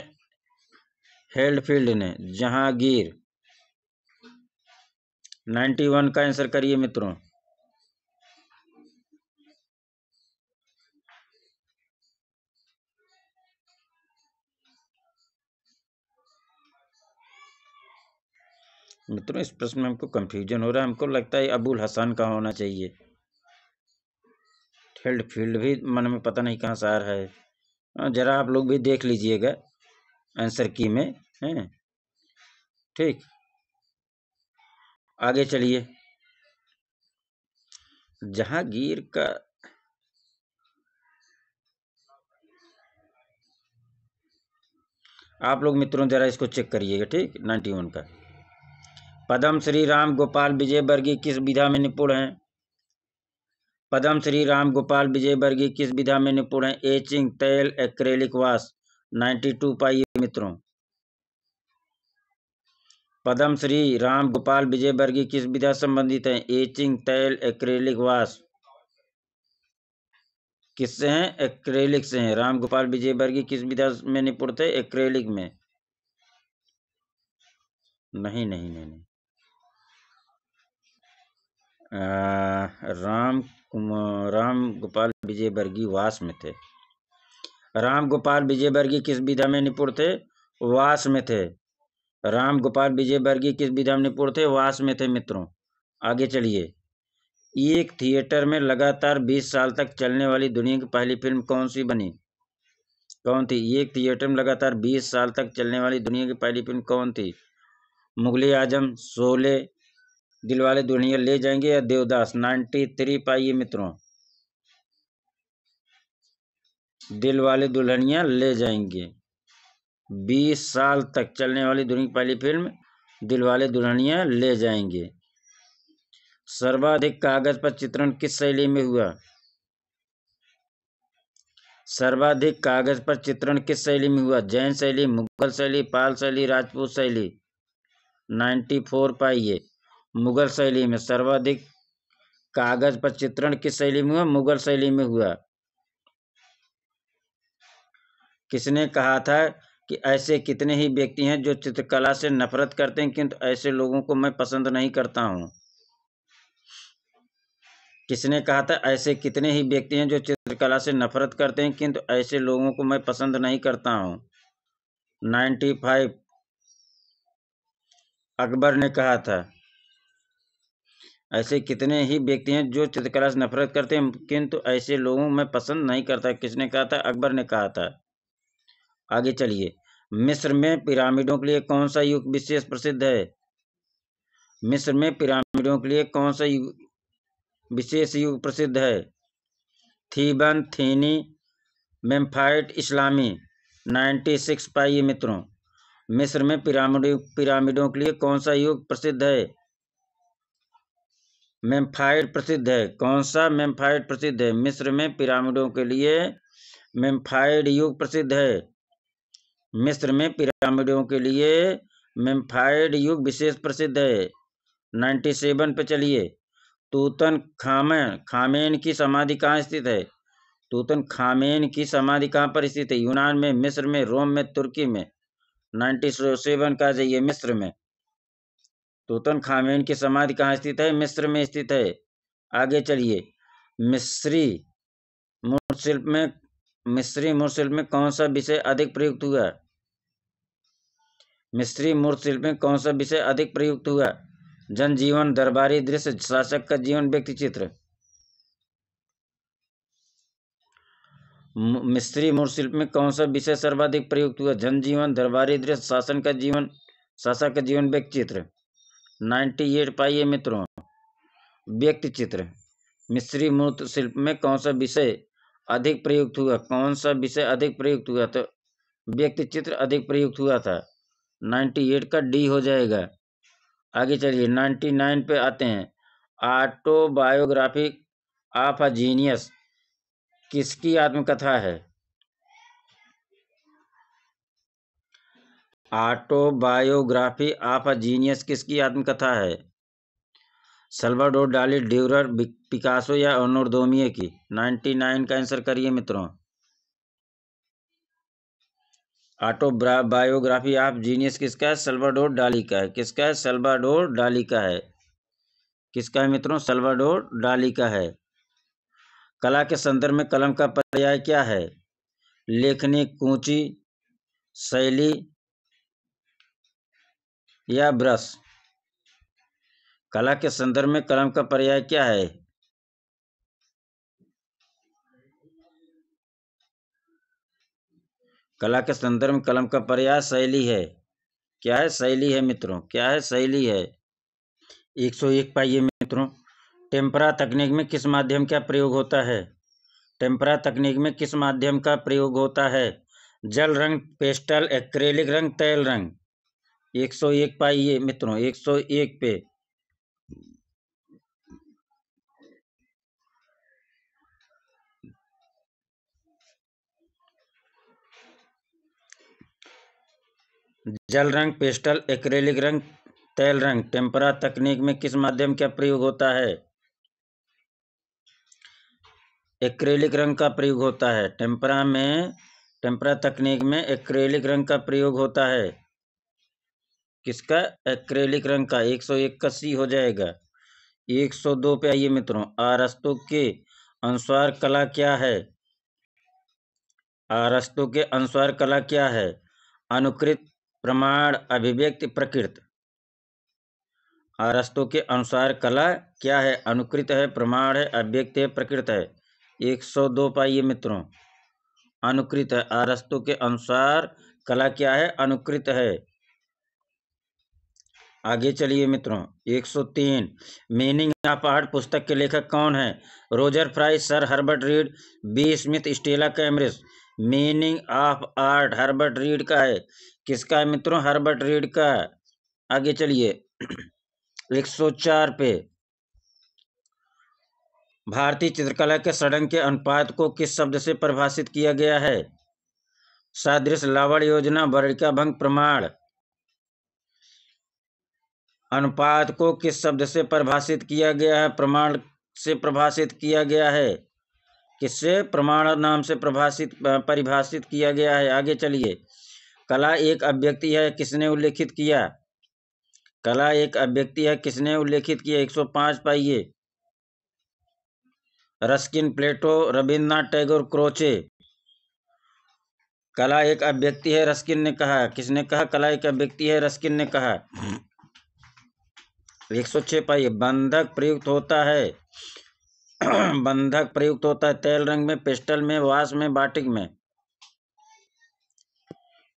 Speaker 1: हेल्डफील्ड ने। जहांगीर। 91 का आंसर करिए मित्रों। मित्रों इस प्रश्न में हमको कंफ्यूजन हो रहा है। हमको लगता है अबुल हसन का होना चाहिए। हेल्डफील्ड भी मन में पता नहीं कहाँ से आ रहा है। जरा आप लोग भी देख लीजिएगा आंसर की में है। ठीक, आगे चलिए। जहांगीर का आप लोग मित्रों जरा इसको चेक करिएगा। ठीक, 91 का। पद्म श्री राम गोपाल विजय वर्गीय किस विधा में निपुण हैं? पद्म श्री राम गोपाल विजय वर्गीय किस विधा में निपुण हैं? एचिंग, तैल, एक्रेलिक वाश। 92 पाइए मित्रों। पद्म श्री राम गोपाल विजय वर्गीय किस विधा संबंधित हैं? एचिंग, तैल, एक्रेलिक वाश। किससे हैं? एक्रेलिक से हैं। राम गोपाल विजय वर्गीय किस विधा में निपुण थे? एक्रेलिक में। नहीं नहीं नहीं, नहीं। राम गोपाल विजय वर्गीय वास में थे। राम गोपाल विजय वर्गीय किस विधा में निपुण थे? वास में थे। राम गोपाल विजय वर्गीय किस विधा में निपुण थे? वास में थे मित्रों। आगे चलिए। एक थिएटर में लगातार 20 साल तक चलने वाली दुनिया की पहली फिल्म कौन सी बनी? कौन थी? एक थिएटर में लगातार 20 साल तक चलने वाली दुनिया की पहली फिल्म कौन थी? मुगले आजम, शोले, दिलवाले दुल्हनिया ले जाएंगे या देवदास। 93 पाइए मित्रों। दिलवाले दुल्हनिया ले जाएंगे। 20 साल तक चलने वाली दुनिया की पहली फिल्म दिलवाले दुल्हनिया ले जाएंगे। सर्वाधिक कागज पर चित्रण किस शैली में हुआ? सर्वाधिक कागज पर चित्रण किस शैली में हुआ? जैन शैली, मुगल शैली, पाल शैली, राजपूत शैली। 94 पाइए। मुगल शैली में सर्वाधिक कागज पर चित्रण किस शैली में हुआ? मुगल शैली में हुआ। किसने कहा था कि ऐसे कितने ही व्यक्ति हैं जो चित्रकला से नफरत करते हैं किंतु ऐसे लोगों को मैं पसंद नहीं करता हूं? किसने कहा था ऐसे कितने ही व्यक्ति हैं जो चित्रकला से नफरत करते हैं किंतु ऐसे लोगों को मैं पसंद नहीं करता हूं? 95 अकबर ने कहा था। ऐसे कितने ही व्यक्ति हैं जो चित्रकला से नफरत करते हैं किंतु ऐसे लोगों को मैं पसंद नहीं करता। किसने कहा था? अकबर ने कहा था। आगे चलिए। मिस्र में पिरामिडों के लिए कौन सा युग विशेष प्रसिद्ध है? मिस्र में पिरामिडों के लिए कौन सा विशेष युग प्रसिद्ध है? थीबन, थीनी, मेम्फाइट, इस्लामी। 96 पाइए मित्रों। मिस्र में पिरामिडों के लिए कौन सा युग प्रसिद्ध है? मेम्फाइट प्रसिद्ध है। कौन सा? मेम्फाइट प्रसिद्ध है। मिस्र में पिरामिडों के लिए मेम्फाइड युग प्रसिद्ध है। मिस्र में पिरामिडों के लिए मेम्फाइड युग विशेष प्रसिद्ध है। 97 पे चलिए। तूतन खामेन की समाधि कहाँ स्थित है? तूतनखामेन की समाधि कहाँ पर स्थित है? यूनान में, मिस्र में, रोम में, तुर्की में। 97 का चाहिए मिस्र में। तूतनखामेन की समाधि कहाँ स्थित है? मिस्र में स्थित है। आगे चलिए। मिस्री मूर्तिशिल्प में कौन सा विषय अधिक प्रयुक्त हुआ? मिस्री मूर्तिशिल्प में कौन सा विषय अधिक प्रयुक्त हुआ? जनजीवन, दरबारी दृश्य, शासक का जीवन, व्यक्ति चित्र। मिस्री मूर्तिशिल्प में कौन सा विषय सर्वाधिक प्रयुक्त हुआ? जनजीवन, दरबारी दृश्य, शासक का जीवन, व्यक्ति चित्र। 98 पाइए मित्रों। व्यक्ति चित्र। मिस्री मूर्तिशिल्प में कौन सा विषय अधिक प्रयुक्त हुआ? कौन सा विषय अधिक प्रयुक्त हुआ? तो व्यक्ति चित्र अधिक प्रयुक्त हुआ था। 98 का डी हो जाएगा। आगे चलिए 99 पे आते हैं। ऑटोबायोग्राफी ऑफ अ जीनियस किसकी आत्मकथा है? ऑटोबायोग्राफी ऑफ अ जीनियस किसकी आत्मकथा है? सल्वाडोर डाली, ड्यूरर, पिकासो या ऑनोरदोमियो की? 99 का आंसर करिए मित्रों। ऑटोबायोग्राफी ऑफ जीनियस किसका है? सल्वाडोर डाली का है। किसका है? सल्वाडोर डाली का है। किसका है मित्रों? सल्वाडोर डाली का है। कला के संदर्भ में कलम का पर्याय क्या है? लेखनी, कूंची, शैली या ब्रश। कला के संदर्भ में कलम का पर्याय क्या है? कला के संदर्भ में कलम का पर्याय शैली है। क्या है? शैली है मित्रों। क्या है? शैली है। 101 पाइए मित्रों। टेम्परा तकनीक में किस माध्यम का प्रयोग होता है? टेम्परा तकनीक में किस माध्यम का प्रयोग होता है? जल रंग, पेस्टल, एक्रेलिक रंग, तैल रंग। 101 पाइए मित्रों। 101 पे। जल रंग, पेस्टल, एक्रेलिक रंग, तैल रंग। टेम्परा तकनीक में किस माध्यम का प्रयोग होता है? एक्रेलिक रंग का प्रयोग होता है। टेम्परा तकनीक में एक्रेलिक रंग का प्रयोग होता है। किसका? एक्रेलिक रंग का। 101 का सी हो जाएगा। 102 पे आइए मित्रों। अरस्तु के अनुसार कला क्या है? अरस्तु के अनुसार कला क्या है? अनुकृत, प्रमाण, अभिव्यक्ति, प्रकृत। अरस्तु के अनुसार कला क्या है? अनुकृत है, प्रमाण है, अभिव्यक्त है, प्रकृत है। 102 पाइए मित्रों। अनुकृत है। अरस्तु के अनुसार कला क्या है? अनुकृत है। आगे चलिए मित्रों। 103 मीनिंग ऑफ आर्ट पुस्तक के लेखक कौन है? Roger Fry, sir Herbert Read, B Smith, Stella Kramrisch. Meaning of art Herbert Read का है। किसका है मित्रों? हर्बर्ट रीड का। आगे चलिए 104 पे। भारतीय चित्रकला के षड्ंग के अनुपात को किस शब्द से परिभाषित किया गया है? सादृश्य, लावण्य योजना, वर्णिका भंग, प्रमाण। अनुपात को किस शब्द से परिभाषित किया गया है? प्रमाण से परिभाषित किया गया है। किससे? प्रमाण नाम से परिभाषित किया गया है। आगे चलिए। कला एक अभिव्यक्ति है, किसने उल्लेखित किया? कला एक अभिव्यक्ति है, किसने उल्लेखित किया? 105 पाइए। रस्किन, प्लेटो, रविन्द्रनाथ टैगोर, क्रोचे। कला एक अभिव्यक्ति है, रस्किन ने कहा। किसने कहा? कला एक अभिव्यक्ति है, रस्किन ने कहा। 106 पाइए। बंधक प्रयुक्त होता है बंधक प्रयुक्त होता है तैल रंग में, पेस्टल में, वाश में, बाटिक में।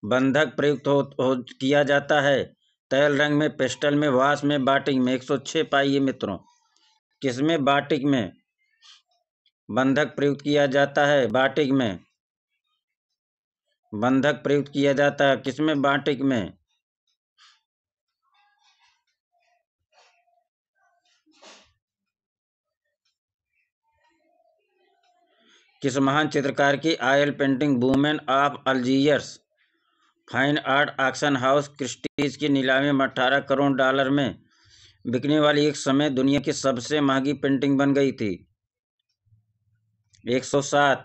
Speaker 1: बंधक प्रयुक्त किया जाता है तैल रंग में, पेस्टल में, वाश में, बाटिक में। 106 पाइए मित्रों। किसमें? बाटिक में बंधक प्रयुक्त किया जाता है। बाटिक में बंधक प्रयुक्त किया जाता है। किसमें? बाटिक में। किस महान चित्रकार की oil painting women of Algiers fine art auction house Christie's की नीलामी में 18 करोड़ डॉलर में बिकने वाली एक समय दुनिया की सबसे महंगी पेंटिंग बन गई थी? 107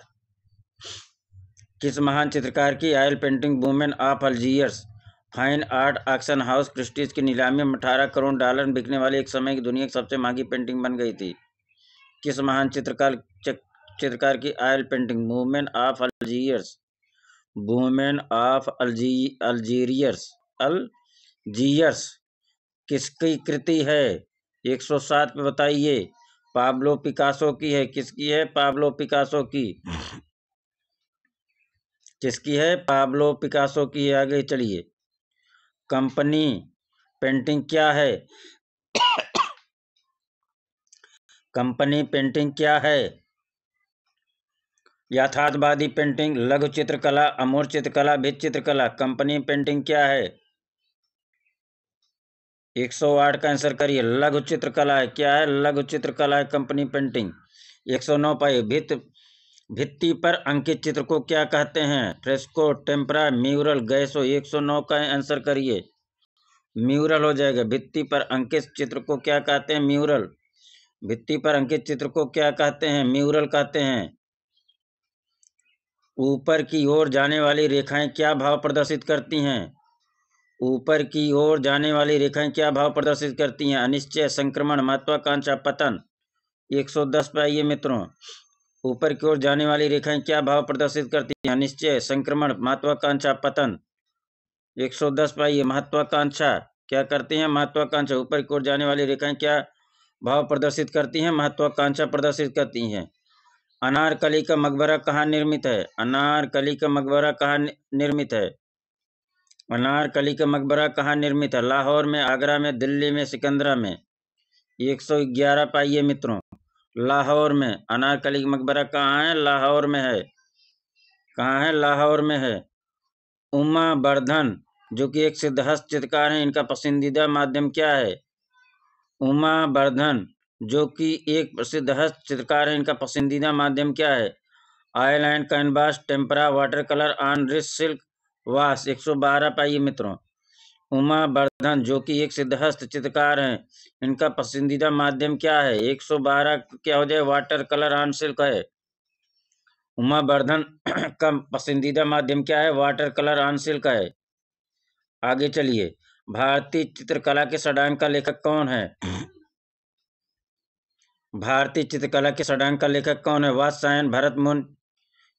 Speaker 1: किस महान चित्रकार की oil painting women of Algiers fine art auction house Christie's की नीलामी में 18 करोड़ डॉलर बिकने वाली एक समय की दुनिया की सबसे महंगी पेंटिंग बन गई थी? किस महान चित्रकार की oil painting women of Algiers women of Algiers किसकी कृति है? 107 पे बताइए। पाब्लो पिकासो की है। किसकी है? पाब्लो पिकासो की। किसकी है? पाब्लो पिकासो की है। आगे चलिए। कंपनी पेंटिंग क्या है? कंपनी पेंटिंग क्या है? यथार्थवादी पेंटिंग, लघु चित्रकला, अमूर्त चित्रकला, भित्ति चित्रकला। कंपनी पेंटिंग क्या है? 108 का आंसर करिए। लघु चित्रकला है। क्या है? लघु चित्रकला है कंपनी पेंटिंग। 109 पाइए। भित्ति पर अंकित चित्र को क्या कहते हैं? फ्रेस्को, टेम्परा, म्यूरल, गैसो। 109 का आंसर करिए। म्यूरल हो जाएगा। भित्ति पर अंकित चित्र को क्या कहते हैं? म्यूरल। भित्ति पर अंकित चित्र को क्या कहते हैं? म्यूरल कहते हैं। ऊपर की ओर जाने वाली रेखाएं क्या भाव प्रदर्शित करती हैं? ऊपर की ओर जाने वाली रेखाएं क्या भाव प्रदर्शित करती हैं? अनिश्चय, संक्रमण, महत्वाकांक्षा, पतन। 110 पे आइए मित्रों। ऊपर की ओर जाने वाली रेखाएं क्या भाव प्रदर्शित करती हैं? अनिश्चय, संक्रमण, महत्वाकांक्षा, पतन। 110 पे आइए। महत्वाकांक्षा क्या करती हैं? महत्वाकांक्षा। ऊपर की ओर जाने वाली रेखाएं क्या भाव प्रदर्शित करती हैं? महत्वाकांक्षा प्रदर्शित करती हैं। अनारकली का मकबरा कहाँ निर्मित है? अनारकली का मकबरा कहाँ निर्मित है? अनारकली का मकबरा कहाँ निर्मित है? लाहौर में, आगरा में, दिल्ली में, सिकंदरा में। 111 पाइए मित्रों। लाहौर में। अनारकली का मकबरा कहाँ है? लाहौर में है। कहाँ है? लाहौर में है। उमा वर्धन जो कि एक सिद्धहस्त चित्रकार हैं, इनका पसंदीदा माध्यम क्या है? उमा वर्धन जो कि एक प्रसिद्ध हस्त चित्रकार है, इनका पसंदीदा माध्यम क्या है? Oil and canvas, tempera, water colour, on rich silk wash. 112 पाइए मित्रों। उमा वर्धन जो कि एक सिद्धहस्त चित्रकार हैं, इनका पसंदीदा माध्यम क्या है? 112 क्या हो जाए? वाटर कलर ऑन सिल्क है। उमा वर्धन का पसंदीदा माध्यम क्या है? वाटर कलर ऑन सिल्क है। आगे चलिए। भारतीय चित्रकला के षडांग का लेखक कौन है? भारतीय चित्रकला के षडांग का लेखक कौन है? वात्स्यायन, भरत मुनि,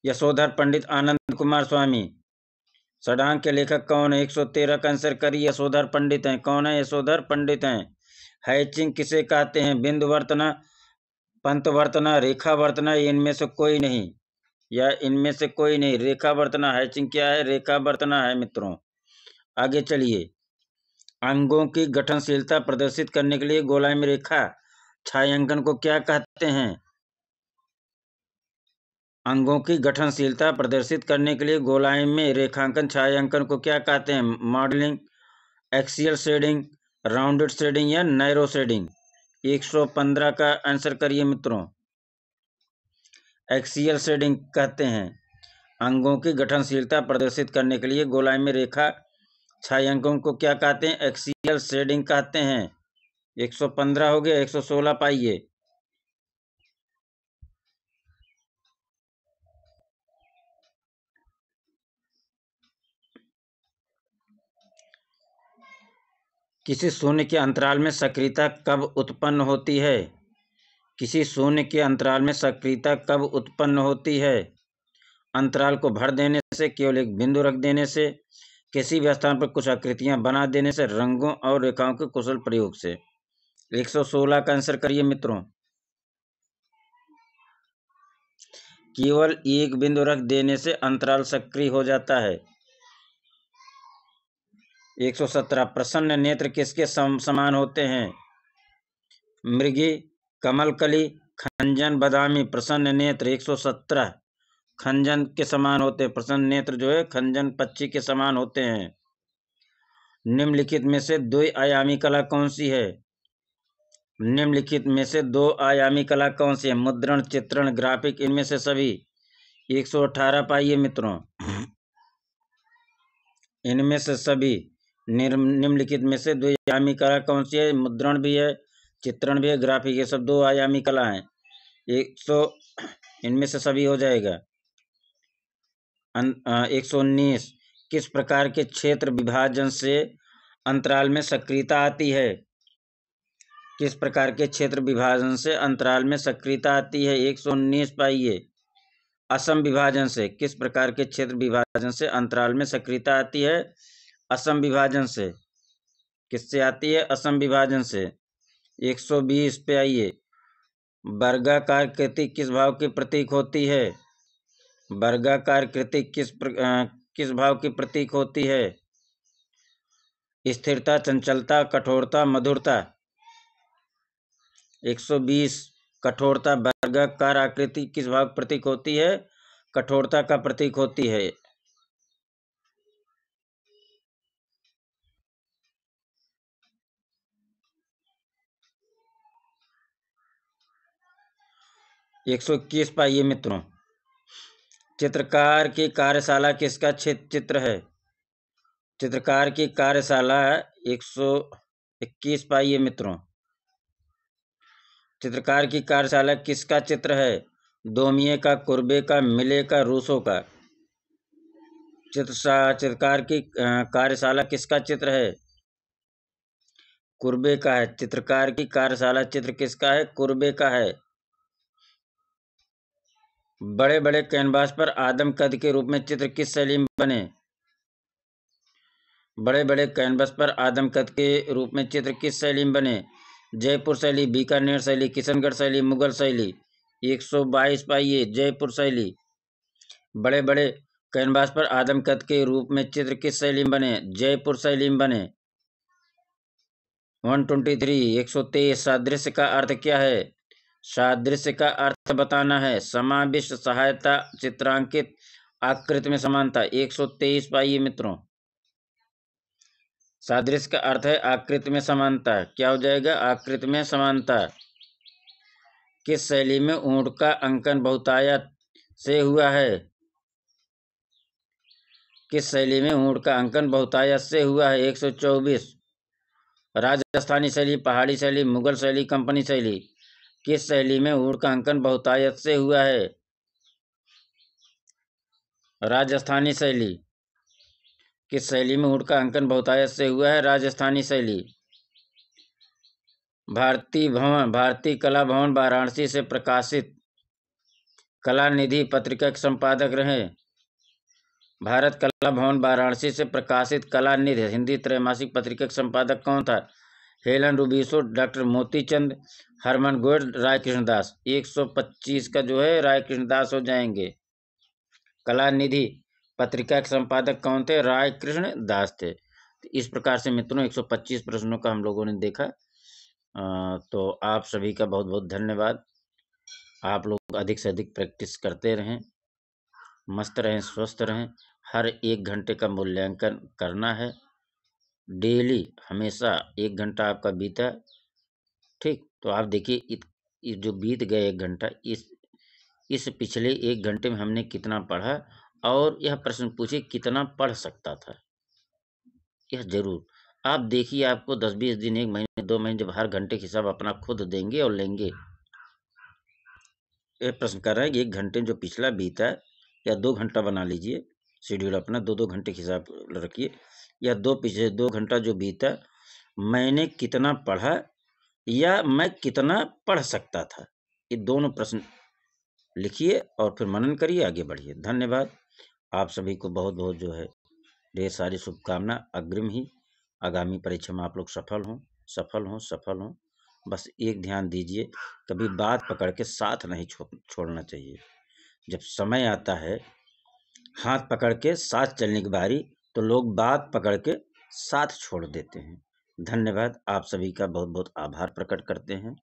Speaker 1: यशोधर पंडित, आनंद कुमार स्वामी। षडांग के लेखक कौन है? 113 का आंसर करिए। यशोधर पंडित हैं। कौन है? यशोधर पंडित हैं। हैचिंग किसे कहते हैं? बिंदु वर्तना, पंतवर्तना, रेखा वर्तना, इनमें से कोई नहीं, या इनमें से कोई नहीं। रेखा वर्तना। हैचिंग क्या है? रेखा वर्तना है मित्रों। आगे चलिए। अंगों की गठनशीलता प्रदर्शित करने के लिए गोलाई में रेखा छायांकन को क्या कहते हैं? अंगों की गठनशीलता प्रदर्शित करने के लिए गोलाई में रेखांकन छायांकन को क्या कहते हैं? Modelling, axial shading, rounded shading या नैरो शेडिंग। 115 का आंसर करिए मित्रों। एक्सियल शेडिंग कहते हैं। अंगों की गठनशीलता प्रदर्शित करने के लिए गोलाई में रेखा छायांकन को क्या कहते हैं? एक्सियल शेडिंग कहते हैं। 115 हो गया। 116 पाइए। किसी शून्य के अंतराल में सक्रियता कब उत्पन्न होती है? किसी शून्य के अंतराल में सक्रियता कब उत्पन्न होती है? अंतराल को भर देने से, केवल एक बिंदु रख देने से, किसी भी स्थान पर कुछ आकृतियां बना देने से, रंगों और रेखाओं के कुशल प्रयोग से। 116 का आंसर करिए मित्रों। केवल एक बिंदु रख देने से अंतराल सक्रिय हो जाता है। 117 प्रसन्न नेत्र किसके समान होते हैं? मृगी, कमलकली, खंजन, बादामी। प्रसन्न नेत्र 117 खंजन के समान होते हैं। प्रसन्न नेत्र जो है खंजन पक्षी के समान होते हैं। निम्नलिखित में से दो आयामी कला कौन सी है? निम्नलिखित में से दो आयामी कला कौन सी है? मुद्रण, चित्रण, ग्राफिक, इनमें से सभी। 118 पाइए मित्रों। इनमें से सभी। निम्नलिखित में से दो आयामी कला कौन सी है? मुद्रण भी है, चित्रण भी है, ग्राफिक, ये सब दो आयामी कला है। इनमें से सभी हो जाएगा। 119 किस प्रकार के क्षेत्र विभाजन से अंतराल में सक्रियता आती है? किस प्रकार के क्षेत्र विभाजन से अंतराल में सक्रियता आती है? 119 पाइए। असम विभाजन से। किस प्रकार के क्षेत्र विभाजन से अंतराल में सक्रियता आती है? असम विभाजन से। किससे आती है? असम विभाजन से। 120 पे आइए। वर्गाकार कृति किस भाव की प्रतीक होती है? वर्गाकार कृति किस भाव की प्रतीक होती है? स्थिरता, चंचलता, कठोरता, मधुरता। 120 कठोरता। वर्गाकार आकृति किस भाव की प्रतीक होती है? कठोरता का प्रतीक होती है। एक 121 पाइए मित्रों। चित्रकार की कार्यशाला किसका चित्र है? चित्रकार की कार्यशाला 121 पाइए मित्रों। चित्रकार की कार्यशाला किसका चित्र है? दोमिये का, कुर्बे का, मिले का, रूसो का। चित्रकार की कार्यशाला किसका चित्र है? कुर्बे का है। चित्रकार की कार्यशाला चित्र किसका है? कुर्बे का है। बड़े बड़े कैनवास पर आदम कद के रूप में चित्र किस शैली में बने? बड़े बड़े कैनवास पर आदम कद के रूप में चित्र किस शैली में बने? जयपुर शैली, बीकानेर शैली, किशनगढ़ शैली, मुगल शैली। 122 पाइए। जयपुर शैली। बड़े बड़े कैनवास पर आदम कद के रूप में चित्र किस शैली में बने? जयपुर शैली में बने। 123 123 सादृश्य का अर्थ क्या है? सादृश्य का अर्थ बताना है। समाविष्ट, सहायता, चित्रांकित, आकृति में समानता। 123 पाइए मित्रों। सादृश्य का अर्थ है आकृति में समानता। क्या हो जाएगा? आकृति में समानता। किस शैली में ऊंट का अंकन बहुतायत से हुआ है? किस शैली में ऊंट का अंकन बहुतायत से हुआ है? 124 राजस्थानी शैली, पहाड़ी शैली, मुगल शैली, कंपनी शैली। किस शैली में ऊंट का अंकन बहुतायत से हुआ है? राजस्थानी शैली। किस शैली में ऊंट का अंकन बहुतायत से हुआ है? राजस्थानी शैली। भारतीय कला भवन वाराणसी से प्रकाशित कला निधि पत्रिका के संपादक रहे। भारत कला भवन वाराणसी से प्रकाशित कला निधि हिंदी त्रैमासिक पत्रिका के संपादक कौन था? हेलन रूबिसो, डॉक्टर मोतीचंद, हरमन गोयल, राय कृष्णदास। 125 का जो है राय कृष्णदास हो जाएंगे। कला निधि पत्रिका के संपादक कौन थे? राय कृष्ण दास थे। तो इस प्रकार से मित्रों 125 प्रश्नों का हम लोगों ने देखा। तो आप सभी का बहुत बहुत धन्यवाद। आप लोग अधिक से अधिक प्रैक्टिस करते रहें, मस्त रहें, स्वस्थ रहें। हर 1 घंटे का मूल्यांकन करना है। डेली हमेशा 1 घंटा आपका बीता, ठीक? तो आप देखिए जो बीत गए 1 घंटा, इस पिछले 1 घंटे में हमने कितना पढ़ा, और यह प्रश्न पूछिए कितना पढ़ सकता था। यह जरूर आप देखिए, आपको 10-20 दिन, 1 महीने, 2 महीने जब हर घंटे के हिसाब अपना खुद देंगे और लेंगे। ये प्रश्न कर रहा है कि 1 घंटे जो पिछला बीता है, या 2 घंटा बना लीजिए शेड्यूल अपना, 2-2 घंटे के हिसाब रखिए, या पिछले 2 घंटा जो बीता मैंने कितना पढ़ा या मैं कितना पढ़ सकता था। ये दोनों प्रश्न लिखिए और फिर मनन करिए, आगे बढ़िए। धन्यवाद। आप सभी को बहुत बहुत जो है ढेर सारी शुभकामना अग्रिम ही। आगामी परीक्षा में आप लोग सफल हों, सफल हों, सफल हों। बस एक ध्यान दीजिए, कभी बात पकड़ के साथ नहीं छोड़ना चाहिए। जब समय आता है हाथ पकड़ के साथ चलने की बारी, तो लोग बात पकड़ के साथ छोड़ देते हैं। धन्यवाद। आप सभी का बहुत बहुत आभार प्रकट करते हैं।